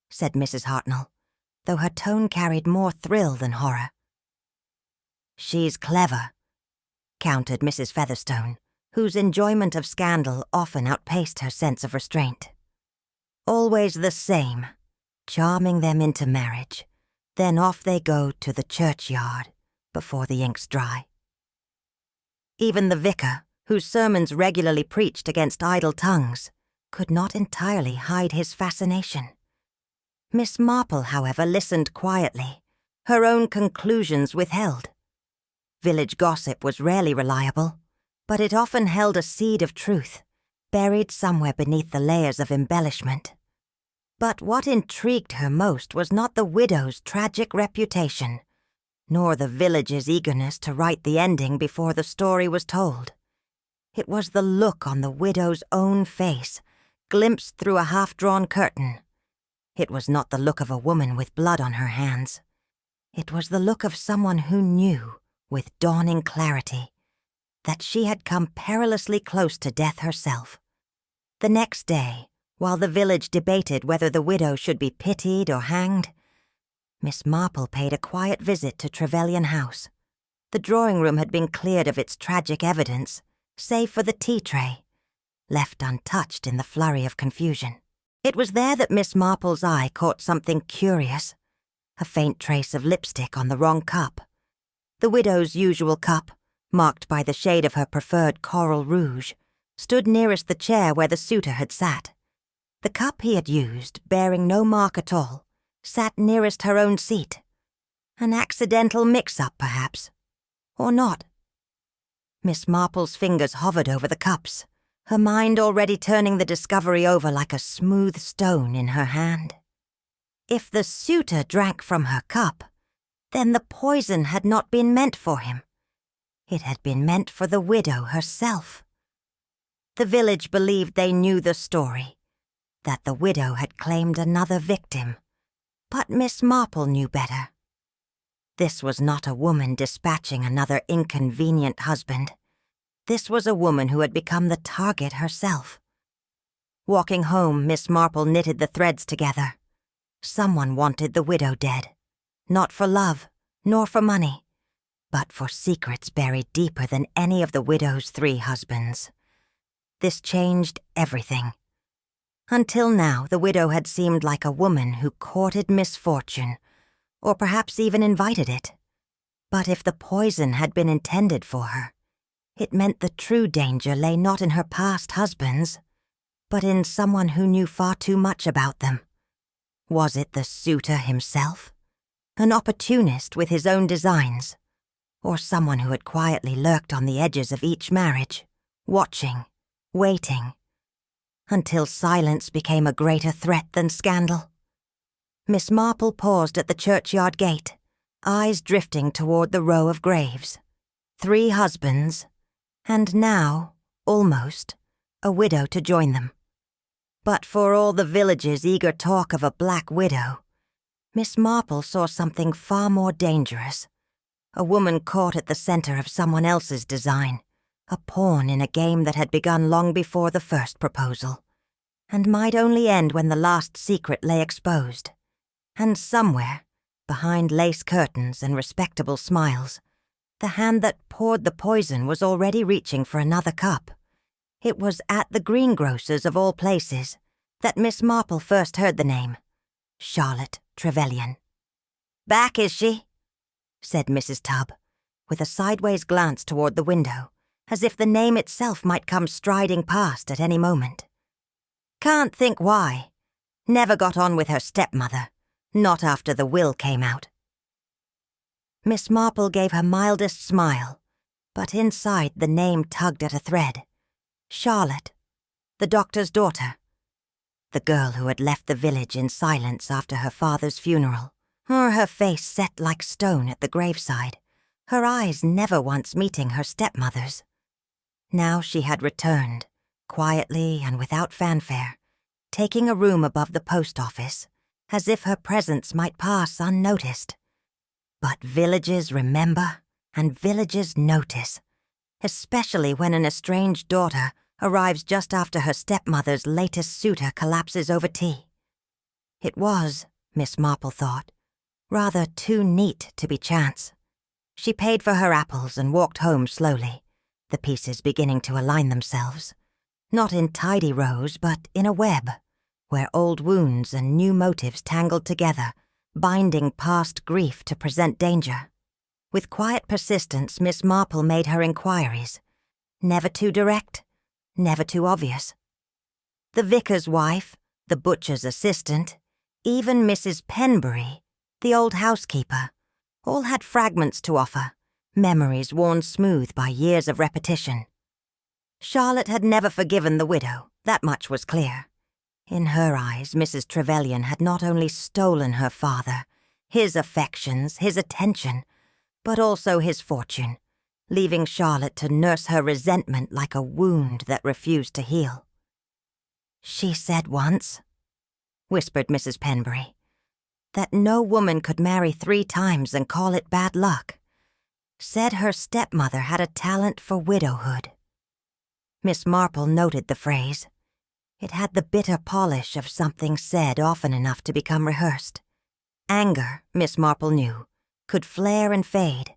said Mrs. Hartnell, though her tone carried more thrill than horror. "She's clever," countered Mrs. Featherstone, whose enjoyment of scandal often outpaced her sense of restraint. "Always the same, charming them into marriage, then off they go to the churchyard before the ink's dry." Even the vicar, whose sermons regularly preached against idle tongues, could not entirely hide his fascination. Miss Marple, however, listened quietly, her own conclusions withheld. Village gossip was rarely reliable, but it often held a seed of truth, buried somewhere beneath the layers of embellishment. But what intrigued her most was not the widow's tragic reputation, nor the village's eagerness to write the ending before the story was told. It was the look on the widow's own face, glimpsed through a half-drawn curtain. It was not the look of a woman with blood on her hands. It was the look of someone who knew, with dawning clarity, that she had come perilously close to death herself. The next day, while the village debated whether the widow should be pitied or hanged, Miss Marple paid a quiet visit to Trevelyan House. The drawing-room had been cleared of its tragic evidence, save for the tea tray, left untouched in the flurry of confusion. It was there that Miss Marple's eye caught something curious, a faint trace of lipstick on the wrong cup. The widow's usual cup, marked by the shade of her preferred coral rouge, stood nearest the chair where the suitor had sat. The cup he had used, bearing no mark at all, sat nearest her own seat. An accidental mix-up, perhaps. Or not. Miss Marple's fingers hovered over the cups, her mind already turning the discovery over like a smooth stone in her hand. If the suitor drank from her cup, then the poison had not been meant for him. It had been meant for the widow herself. The village believed they knew the story, that the widow had claimed another victim, but Miss Marple knew better. This was not a woman dispatching another inconvenient husband. This was a woman who had become the target herself. Walking home, Miss Marple knitted the threads together. Someone wanted the widow dead, not for love, nor for money, but for secrets buried deeper than any of the widow's 3 husbands. This changed everything. Until now, the widow had seemed like a woman who courted misfortune, or perhaps even invited it. But if the poison had been intended for her, it meant the true danger lay not in her past husbands, but in someone who knew far too much about them. Was it the suitor himself? An opportunist with his own designs? Or someone who had quietly lurked on the edges of each marriage, watching, waiting, until silence became a greater threat than scandal? Miss Marple paused at the churchyard gate, eyes drifting toward the row of graves. 3 husbands, and now, almost, a widow to join them. But for all the village's eager talk of a black widow, Miss Marple saw something far more dangerous. A woman caught at the center of someone else's design, a pawn in a game that had begun long before the first proposal, and might only end when the last secret lay exposed. And somewhere, behind lace curtains and respectable smiles, the hand that poured the poison was already reaching for another cup. It was at the greengrocer's of all places that Miss Marple first heard the name, Charlotte Trevelyan. "Back, is she?" said Mrs. Tubb, with a sideways glance toward the window, as if the name itself might come striding past at any moment. "Can't think why. Never got on with her stepmother, not after the will came out." Miss Marple gave her mildest smile, but inside the name tugged at a thread. Charlotte, the doctor's daughter. The girl who had left the village in silence after her father's funeral, her face set like stone at the graveside, her eyes never once meeting her stepmother's. Now she had returned, quietly and without fanfare, taking a room above the post office, as if her presence might pass unnoticed. But villages remember and villages notice, especially when an estranged daughter arrives just after her stepmother's latest suitor collapses over tea. It was, Miss Marple thought, rather too neat to be chance. She paid for her apples and walked home slowly, the pieces beginning to align themselves, not in tidy rows but in a web, where old wounds and new motives tangled together, binding past grief to present danger. With quiet persistence, Miss Marple made her inquiries, never too direct, never too obvious. The vicar's wife, the butcher's assistant, even Mrs. Penbury, the old housekeeper, all had fragments to offer, memories worn smooth by years of repetition. Charlotte had never forgiven the widow, that much was clear. In her eyes, Mrs. Trevelyan had not only stolen her father, his affections, his attention, but also his fortune, leaving Charlotte to nurse her resentment like a wound that refused to heal. "She said once," whispered Mrs. Penbury, "that no woman could marry 3 times and call it bad luck. Said her stepmother had a talent for widowhood." Miss Marple noted the phrase. It had the bitter polish of something said often enough to become rehearsed. Anger, Miss Marple knew, could flare and fade,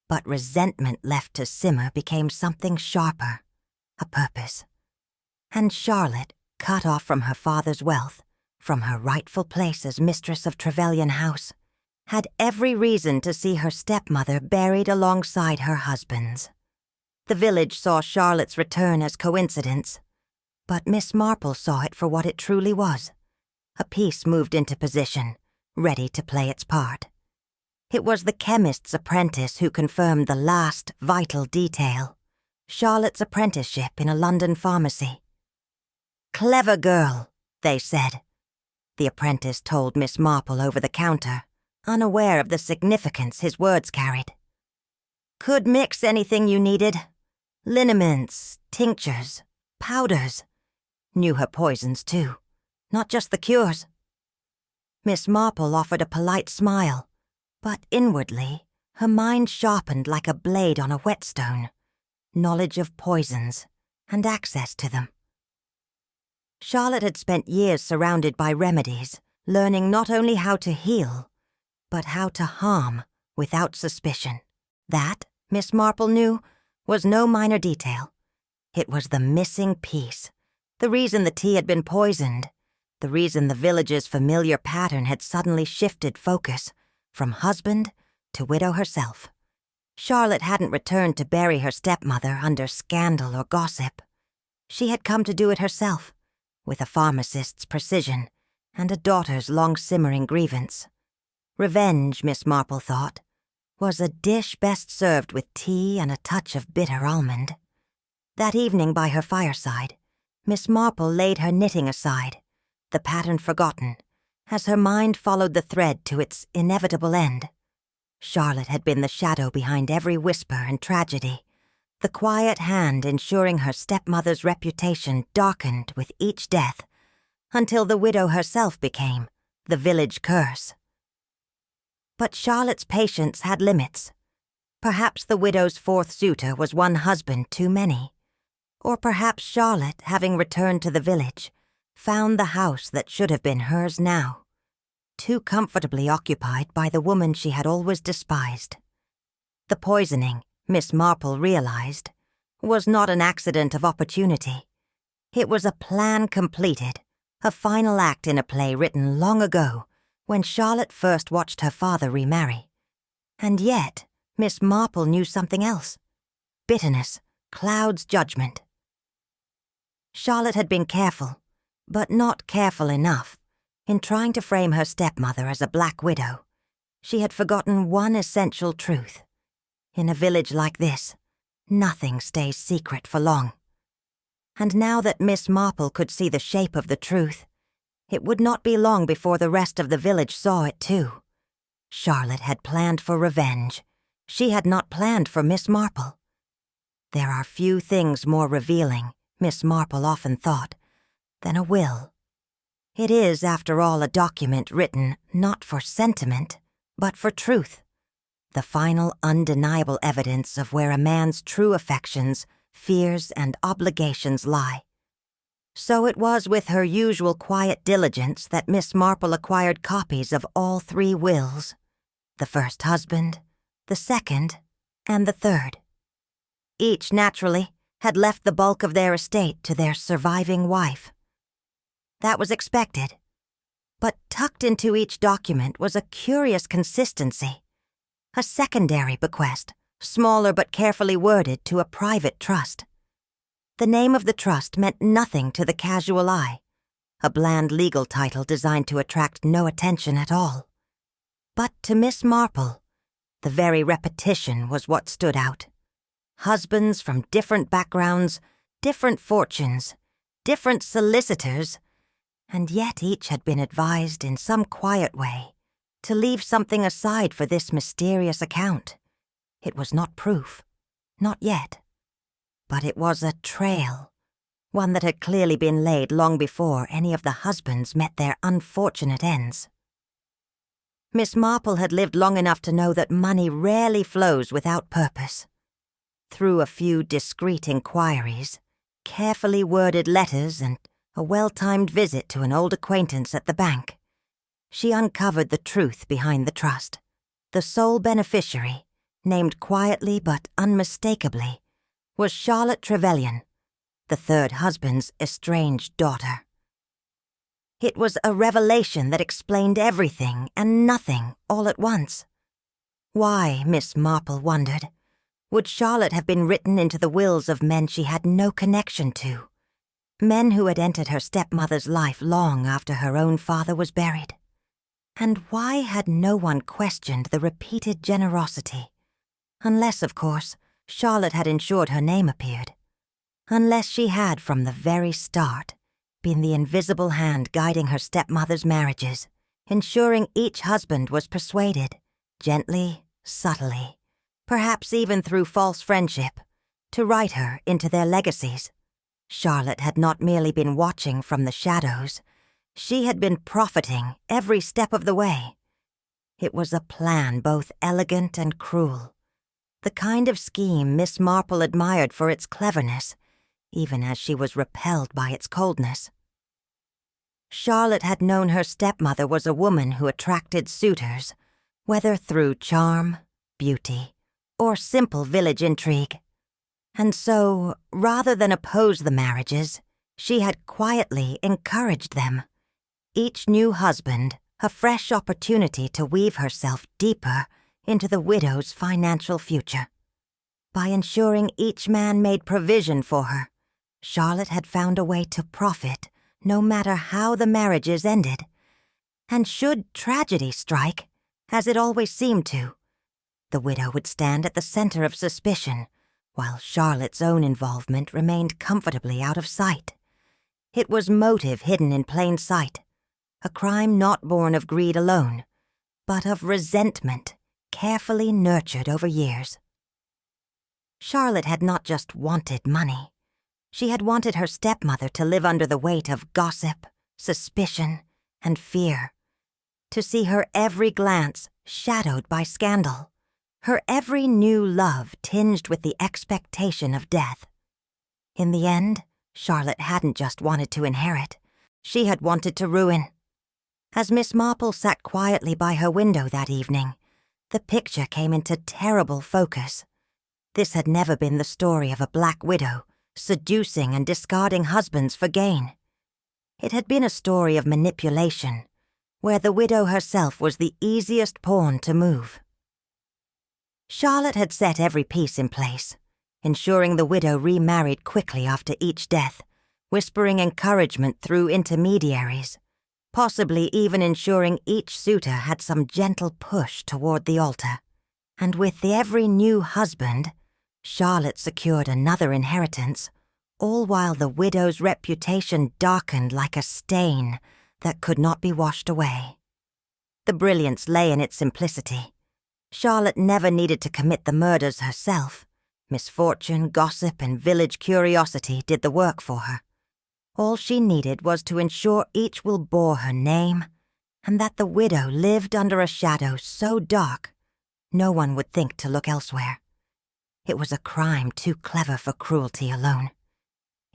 but resentment left to simmer became something sharper, a purpose. And Charlotte, cut off from her father's wealth, from her rightful place as mistress of Trevelyan House, had every reason to see her stepmother buried alongside her husband's. The village saw Charlotte's return as coincidence, but Miss Marple saw it for what it truly was. A piece moved into position, ready to play its part. It was the chemist's apprentice who confirmed the last vital detail, Charlotte's apprenticeship in a London pharmacy. "Clever girl," they said. The apprentice told Miss Marple over the counter, unaware of the significance his words carried. "Could mix anything you needed. Liniments, tinctures, powders. Knew her poisons, too, not just the cures." Miss Marple offered a polite smile, but inwardly, her mind sharpened like a blade on a whetstone. Knowledge of poisons, and access to them. Charlotte had spent years surrounded by remedies, learning not only how to heal, but how to harm without suspicion. That, Miss Marple knew, was no minor detail. It was the missing piece, the reason the tea had been poisoned, the reason the village's familiar pattern had suddenly shifted focus, from husband to widow herself. Charlotte hadn't returned to bury her stepmother under scandal or gossip. She had come to do it herself, with a pharmacist's precision and a daughter's long-simmering grievance. Revenge, Miss Marple thought, was a dish best served with tea and a touch of bitter almond. That evening by her fireside, Miss Marple laid her knitting aside, the pattern forgotten, as her mind followed the thread to its inevitable end. Charlotte had been the shadow behind every whisper and tragedy, the quiet hand ensuring her stepmother's reputation darkened with each death, until the widow herself became the village curse. But Charlotte's patience had limits. Perhaps the widow's fourth suitor was one husband too many. Or perhaps Charlotte, having returned to the village, found the house that should have been hers now, too comfortably occupied by the woman she had always despised. The poisoning, Miss Marple realized, was not an accident of opportunity. It was a plan completed, a final act in a play written long ago, when Charlotte first watched her father remarry. And yet, Miss Marple knew something else. Bitterness clouds judgment. Charlotte had been careful, but not careful enough, in trying to frame her stepmother as a black widow. She had forgotten one essential truth. In a village like this, nothing stays secret for long. And now that Miss Marple could see the shape of the truth, it would not be long before the rest of the village saw it too. Charlotte had planned for revenge. She had not planned for Miss Marple. There are few things more revealing, Miss Marple often thought, than a will. It is, after all, a document written not for sentiment, but for truth, the final undeniable evidence of where a man's true affections, fears, and obligations lie. So it was with her usual quiet diligence that Miss Marple acquired copies of all three wills, the first husband, the second, and the third. Each, naturally, had left the bulk of their estate to their surviving wife. That was expected. But tucked into each document was a curious consistency, a secondary bequest, smaller but carefully worded, to a private trust. The name of the trust meant nothing to the casual eye, a bland legal title designed to attract no attention at all. But to Miss Marple, the very repetition was what stood out. Husbands from different backgrounds, different fortunes, different solicitors, and yet each had been advised in some quiet way to leave something aside for this mysterious account. It was not proof, not yet. But it was a trail, one that had clearly been laid long before any of the husbands met their unfortunate ends. Miss Marple had lived long enough to know that money rarely flows without purpose. Through a few discreet inquiries, carefully worded letters, and a well-timed visit to an old acquaintance at the bank, she uncovered the truth behind the trust. The sole beneficiary, named quietly but unmistakably, was Charlotte Trevelyan, the third husband's estranged daughter. It was a revelation that explained everything and nothing all at once. Why, Miss Marple wondered, would Charlotte have been written into the wills of men she had no connection to, men who had entered her stepmother's life long after her own father was buried? And why had no one questioned the repeated generosity? Unless, of course, Charlotte had ensured her name appeared. Unless she had, from the very start, been the invisible hand guiding her stepmother's marriages, ensuring each husband was persuaded, gently, subtly, perhaps even through false friendship, to write her into their legacies. Charlotte had not merely been watching from the shadows, she had been profiting every step of the way. It was a plan both elegant and cruel, the kind of scheme Miss Marple admired for its cleverness, even as she was repelled by its coldness. Charlotte had known her stepmother was a woman who attracted suitors, whether through charm, beauty, or simple village intrigue. And so, rather than oppose the marriages, she had quietly encouraged them. Each new husband, a fresh opportunity to weave herself deeper into the widow's financial future. By ensuring each man made provision for her, Charlotte had found a way to profit no matter how the marriages ended. And should tragedy strike, as it always seemed to, the widow would stand at the center of suspicion, while Charlotte's own involvement remained comfortably out of sight. It was motive hidden in plain sight, a crime not born of greed alone, but of resentment carefully nurtured over years. Charlotte had not just wanted money. She had wanted her stepmother to live under the weight of gossip, suspicion, and fear, to see her every glance shadowed by scandal, her every new love tinged with the expectation of death. In the end, Charlotte hadn't just wanted to inherit, she had wanted to ruin. As Miss Marple sat quietly by her window that evening, the picture came into terrible focus. This had never been the story of a black widow seducing and discarding husbands for gain. It had been a story of manipulation, where the widow herself was the easiest pawn to move. Charlotte had set every piece in place, ensuring the widow remarried quickly after each death, whispering encouragement through intermediaries, possibly even ensuring each suitor had some gentle push toward the altar. And with every new husband, Charlotte secured another inheritance, all while the widow's reputation darkened like a stain that could not be washed away. The brilliance lay in its simplicity. Charlotte never needed to commit the murders herself. Misfortune, gossip, and village curiosity did the work for her. All she needed was to ensure each will bore her name, and that the widow lived under a shadow so dark no one would think to look elsewhere. It was a crime too clever for cruelty alone.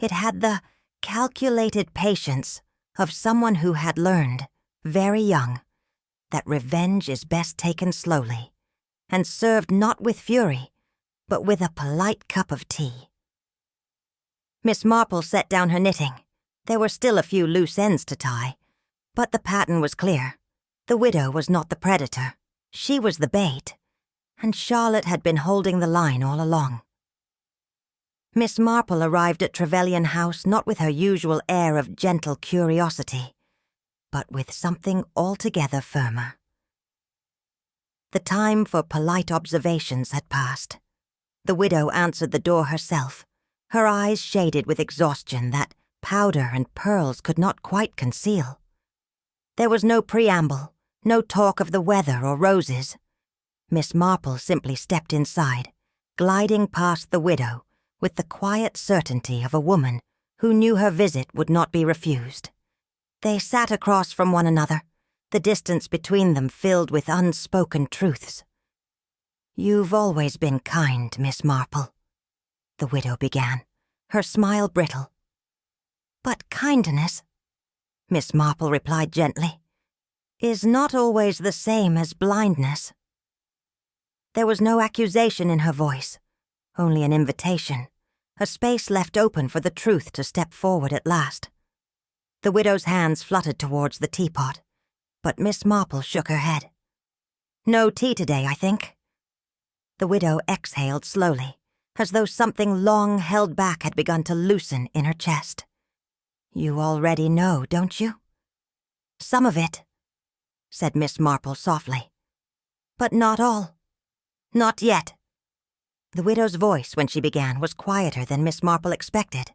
It had the calculated patience of someone who had learned, very young, that revenge is best taken slowly, and served not with fury, but with a polite cup of tea. Miss Marple set down her knitting. There were still a few loose ends to tie, but the pattern was clear. The widow was not the predator. She was the bait, and Charlotte had been holding the line all along. Miss Marple arrived at Trevelyan House not with her usual air of gentle curiosity, but with something altogether firmer. The time for polite observations had passed. The widow answered the door herself, her eyes shaded with exhaustion that powder and pearls could not quite conceal. There was no preamble, no talk of the weather or roses. Miss Marple simply stepped inside, gliding past the widow with the quiet certainty of a woman who knew her visit would not be refused. They sat across from one another, the distance between them filled with unspoken truths. "You've always been kind, Miss Marple," the widow began, her smile brittle. "But kindness," Miss Marple replied gently, "is not always the same as blindness." There was no accusation in her voice, only an invitation, a space left open for the truth to step forward at last. The widow's hands fluttered towards the teapot, but Miss Marple shook her head. "No tea today, I think." The widow exhaled slowly, as though something long held back had begun to loosen in her chest. "You already know, don't you?" "Some of it," said Miss Marple softly. "But not all. Not yet." The widow's voice, when she began, was quieter than Miss Marple expected,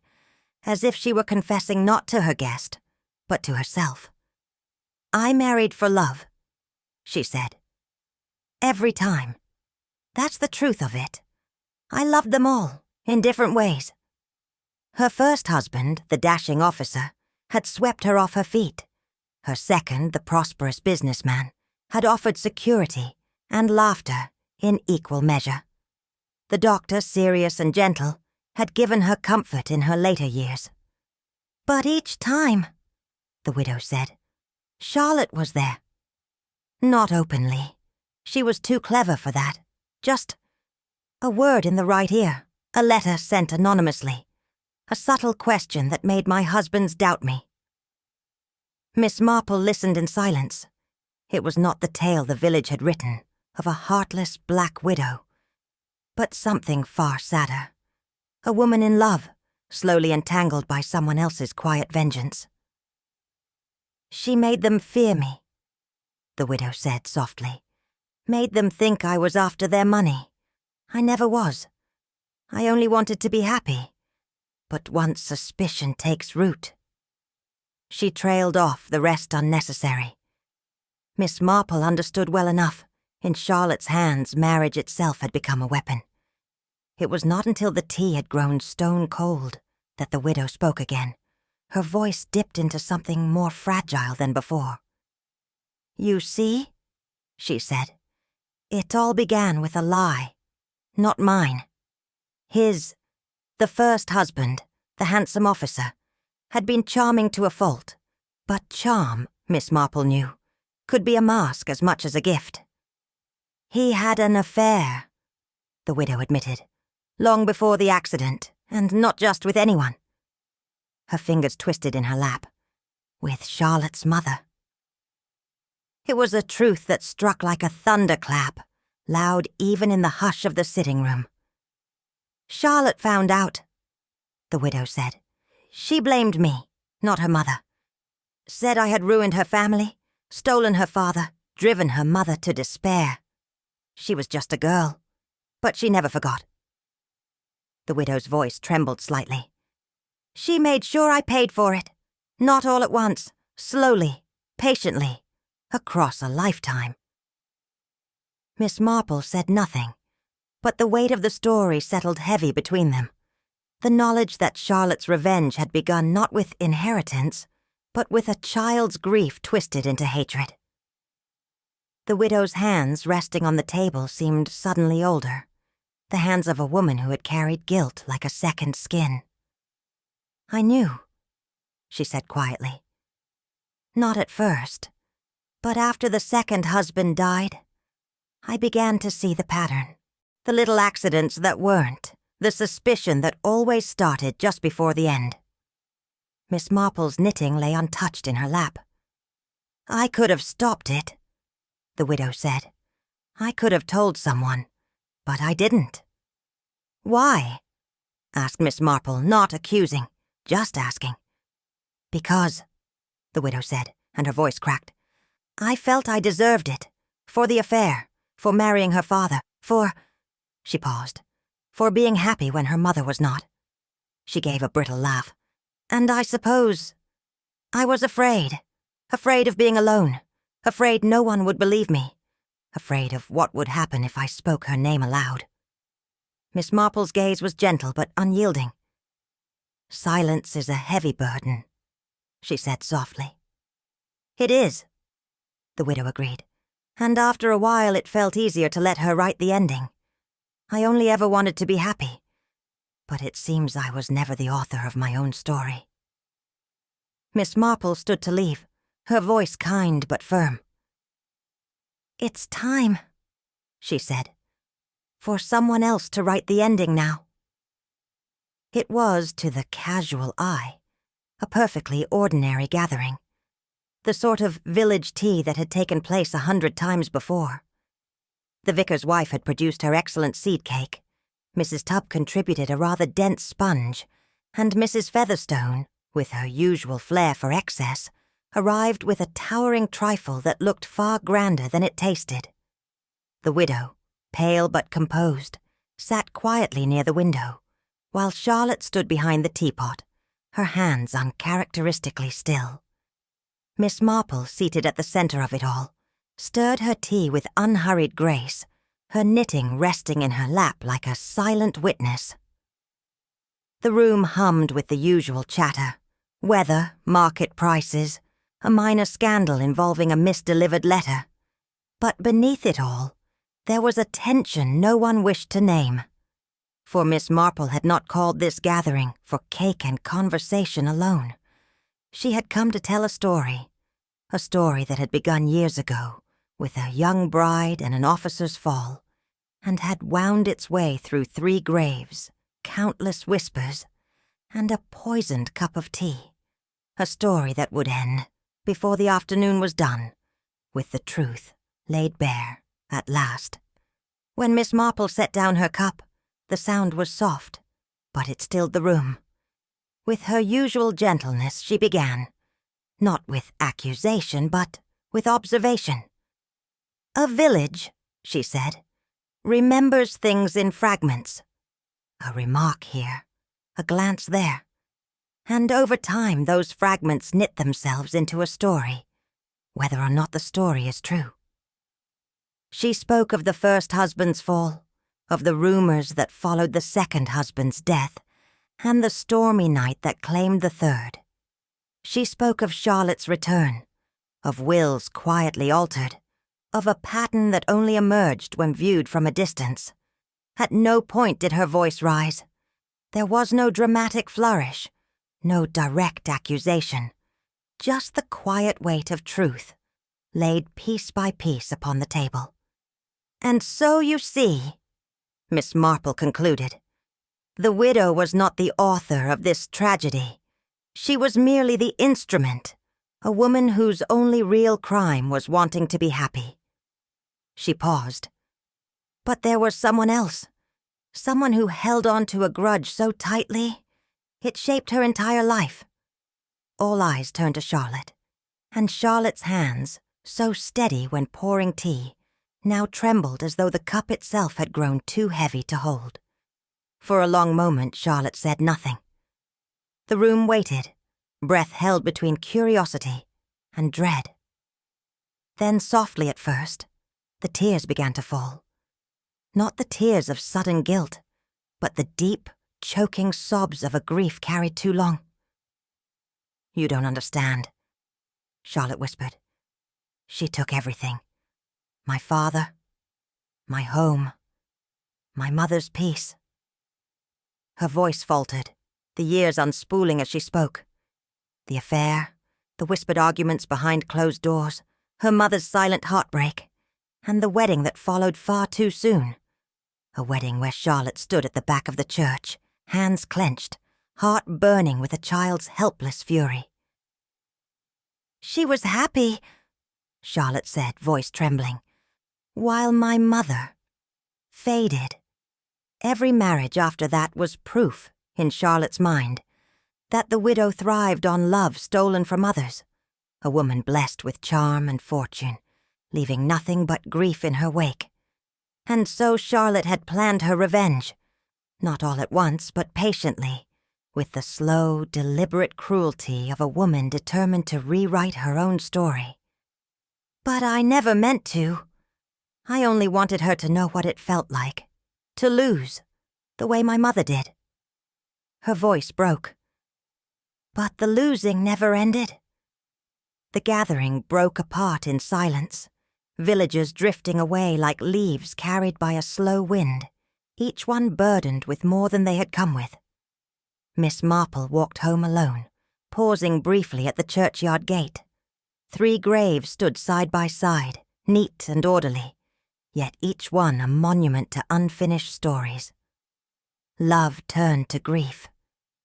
as if she were confessing not to her guest, but to herself. "I married for love," she said. "Every time. That's the truth of it. I loved them all, in different ways. Her first husband, the dashing officer, had swept her off her feet. Her second, the prosperous businessman, had offered security and laughter in equal measure. The doctor, serious and gentle, had given her comfort in her later years. "But each time," the widow said, "Charlotte was there. Not openly. She was too clever for that. Just a word in the right ear, a letter sent anonymously, a subtle question that made my husbands doubt me." Miss Marple listened in silence, It was not the tale the village had written of a heartless black widow, but something far sadder. A woman in love, slowly entangled by someone else's quiet vengeance. "She made them fear me," the widow said softly. "Made them think I was after their money. I never was. I only wanted to be happy. But once suspicion takes root." She trailed off, the rest unnecessary. Miss Marple understood well enough. In Charlotte's hands, marriage itself had become a weapon. It was not until the tea had grown stone cold that the widow spoke again. Her voice dipped into something more fragile than before. "You see," she said, "it all began with a lie. Not mine. His, the first husband, the handsome officer, had been charming to a fault. But charm, Miss Marple knew, could be a mask as much as a gift. He had an affair," the widow admitted, "long before the accident, and not just with anyone." Her fingers twisted in her lap. "With Charlotte's mother." It was a truth that struck like a thunderclap, loud even in the hush of the sitting room. "Charlotte found out," the widow said. "She blamed me, not her mother. Said I had ruined her family, stolen her father, driven her mother to despair. She was just a girl, but she never forgot." The widow's voice trembled slightly. "She made sure I paid for it. Not all at once, slowly, patiently, across a lifetime." Miss Marple said nothing, but the weight of the story settled heavy between them. The knowledge that Charlotte's revenge had begun not with inheritance, but with a child's grief twisted into hatred. The widow's hands resting on the table seemed suddenly older, the hands of a woman who had carried guilt like a second skin. "I knew," she said quietly. "Not at first, but after the second husband died, I began to see the pattern. The little accidents that weren't, the suspicion that always started just before the end." Miss Marple's knitting lay untouched in her lap. "I could have stopped it," the widow said. "I could have told someone, but I didn't." "Why?" asked Miss Marple, not accusing, just asking. "Because," the widow said, and her voice cracked, "I felt I deserved it. For the affair, for marrying her father, for—" She paused. "For being happy when her mother was not." She gave a brittle laugh. "And I suppose I was afraid of being alone, afraid no one would believe me, afraid of what would happen if I spoke her name aloud." Miss Marple's gaze was gentle but unyielding. "Silence is a heavy burden," she said softly. "It is," the widow agreed, "and after a while it felt easier to let her write the ending. I only ever wanted to be happy, but it seems I was never the author of my own story." Miss Marple stood to leave, her voice kind but firm. "It's time," she said, "for someone else to write the ending now." It was, to the casual eye, a perfectly ordinary gathering, the sort of village tea that had taken place 100 times before. The vicar's wife had produced her excellent seed cake, Mrs. Tubb contributed a rather dense sponge, and Mrs. Featherstone, with her usual flair for excess, arrived with a towering trifle that looked far grander than it tasted. The widow, pale but composed, sat quietly near the window, while Charlotte stood behind the teapot, her hands uncharacteristically still. Miss Marple, seated at the center of it all, stirred her tea with unhurried grace, her knitting resting in her lap like a silent witness. The room hummed with the usual chatter: weather, market prices, a minor scandal involving a misdelivered letter. But beneath it all, there was a tension no one wished to name. For Miss Marple had not called this gathering for cake and conversation alone. She had come to tell a story that had begun years ago, with a young bride and an officer's fall, and had wound its way through 3 graves, countless whispers, and a poisoned cup of tea. A story that would end, before the afternoon was done, with the truth laid bare at last. When Miss Marple set down her cup, the sound was soft, but it stilled the room. With her usual gentleness, she began, not with accusation, but with observation. "A village," she said, "remembers things in fragments. A remark here, a glance there. And over time, those fragments knit themselves into a story, whether or not the story is true." She spoke of the first husband's fall, of the rumors that followed the second husband's death, and the stormy night that claimed the third. She spoke of Charlotte's return, of wills quietly altered, of a pattern that only emerged when viewed from a distance. At no point did her voice rise. There was no dramatic flourish, no direct accusation, just the quiet weight of truth, laid piece by piece upon the table. "And so you see," Miss Marple concluded, "the widow was not the author of this tragedy. She was merely the instrument, a woman whose only real crime was wanting to be happy." She paused. But there was someone else, someone who held on to a grudge so tightly, it shaped her entire life. All eyes turned to Charlotte, and Charlotte's hands, so steady when pouring tea, now trembled as though the cup itself had grown too heavy to hold. For a long moment Charlotte said nothing. The room waited, breath held between curiosity and dread. Then softly at first, the tears began to fall. Not the tears of sudden guilt, but the deep, choking sobs of a grief carried too long. "You don't understand," Charlotte whispered. "She took everything. My father, my home, my mother's peace." Her voice faltered, the years unspooling as she spoke. The affair, the whispered arguments behind closed doors, her mother's silent heartbreak, and the wedding that followed far too soon. A wedding where Charlotte stood at the back of the church, hands clenched, heart burning with a child's helpless fury. "She was happy," Charlotte said, voice trembling, "while my mother faded." Every marriage after that was proof, in Charlotte's mind, that the widow thrived on love stolen from others, a woman blessed with charm and fortune, leaving nothing but grief in her wake. And so Charlotte had planned her revenge, not all at once, but patiently, with the slow, deliberate cruelty of a woman determined to rewrite her own story. "But I never meant to. I only wanted her to know what it felt like, to lose, the way my mother did." Her voice broke. But the losing never ended. The gathering broke apart in silence, villagers drifting away like leaves carried by a slow wind, each one burdened with more than they had come with. Miss Marple walked home alone, pausing briefly at the churchyard gate. 3 graves stood side by side, neat and orderly, yet each one a monument to unfinished stories. Love turned to grief,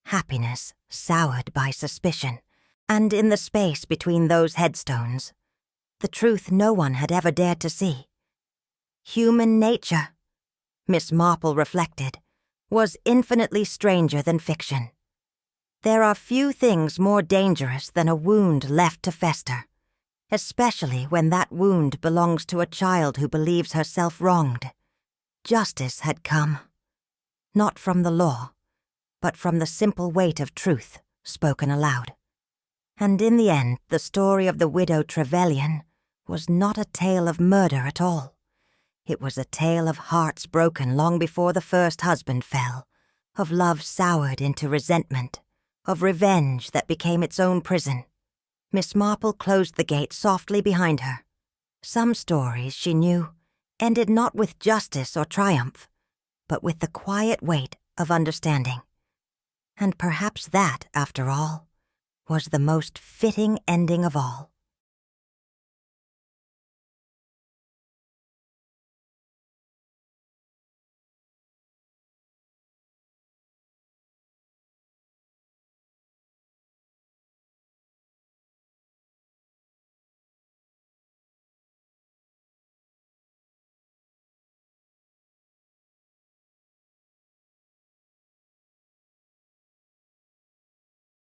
happiness soured by suspicion, and in the space between those headstones, the truth no one had ever dared to see. Human nature, Miss Marple reflected, was infinitely stranger than fiction. There are few things more dangerous than a wound left to fester, especially when that wound belongs to a child who believes herself wronged. Justice had come, not from the law, but from the simple weight of truth spoken aloud. And in the end, the story of the widow Trevelyan was not a tale of murder at all. It was a tale of hearts broken long before the first husband fell, of love soured into resentment, of revenge that became its own prison. Miss Marple closed the gate softly behind her. Some stories, she knew, ended not with justice or triumph, but with the quiet weight of understanding. And perhaps that, after all, was the most fitting ending of all.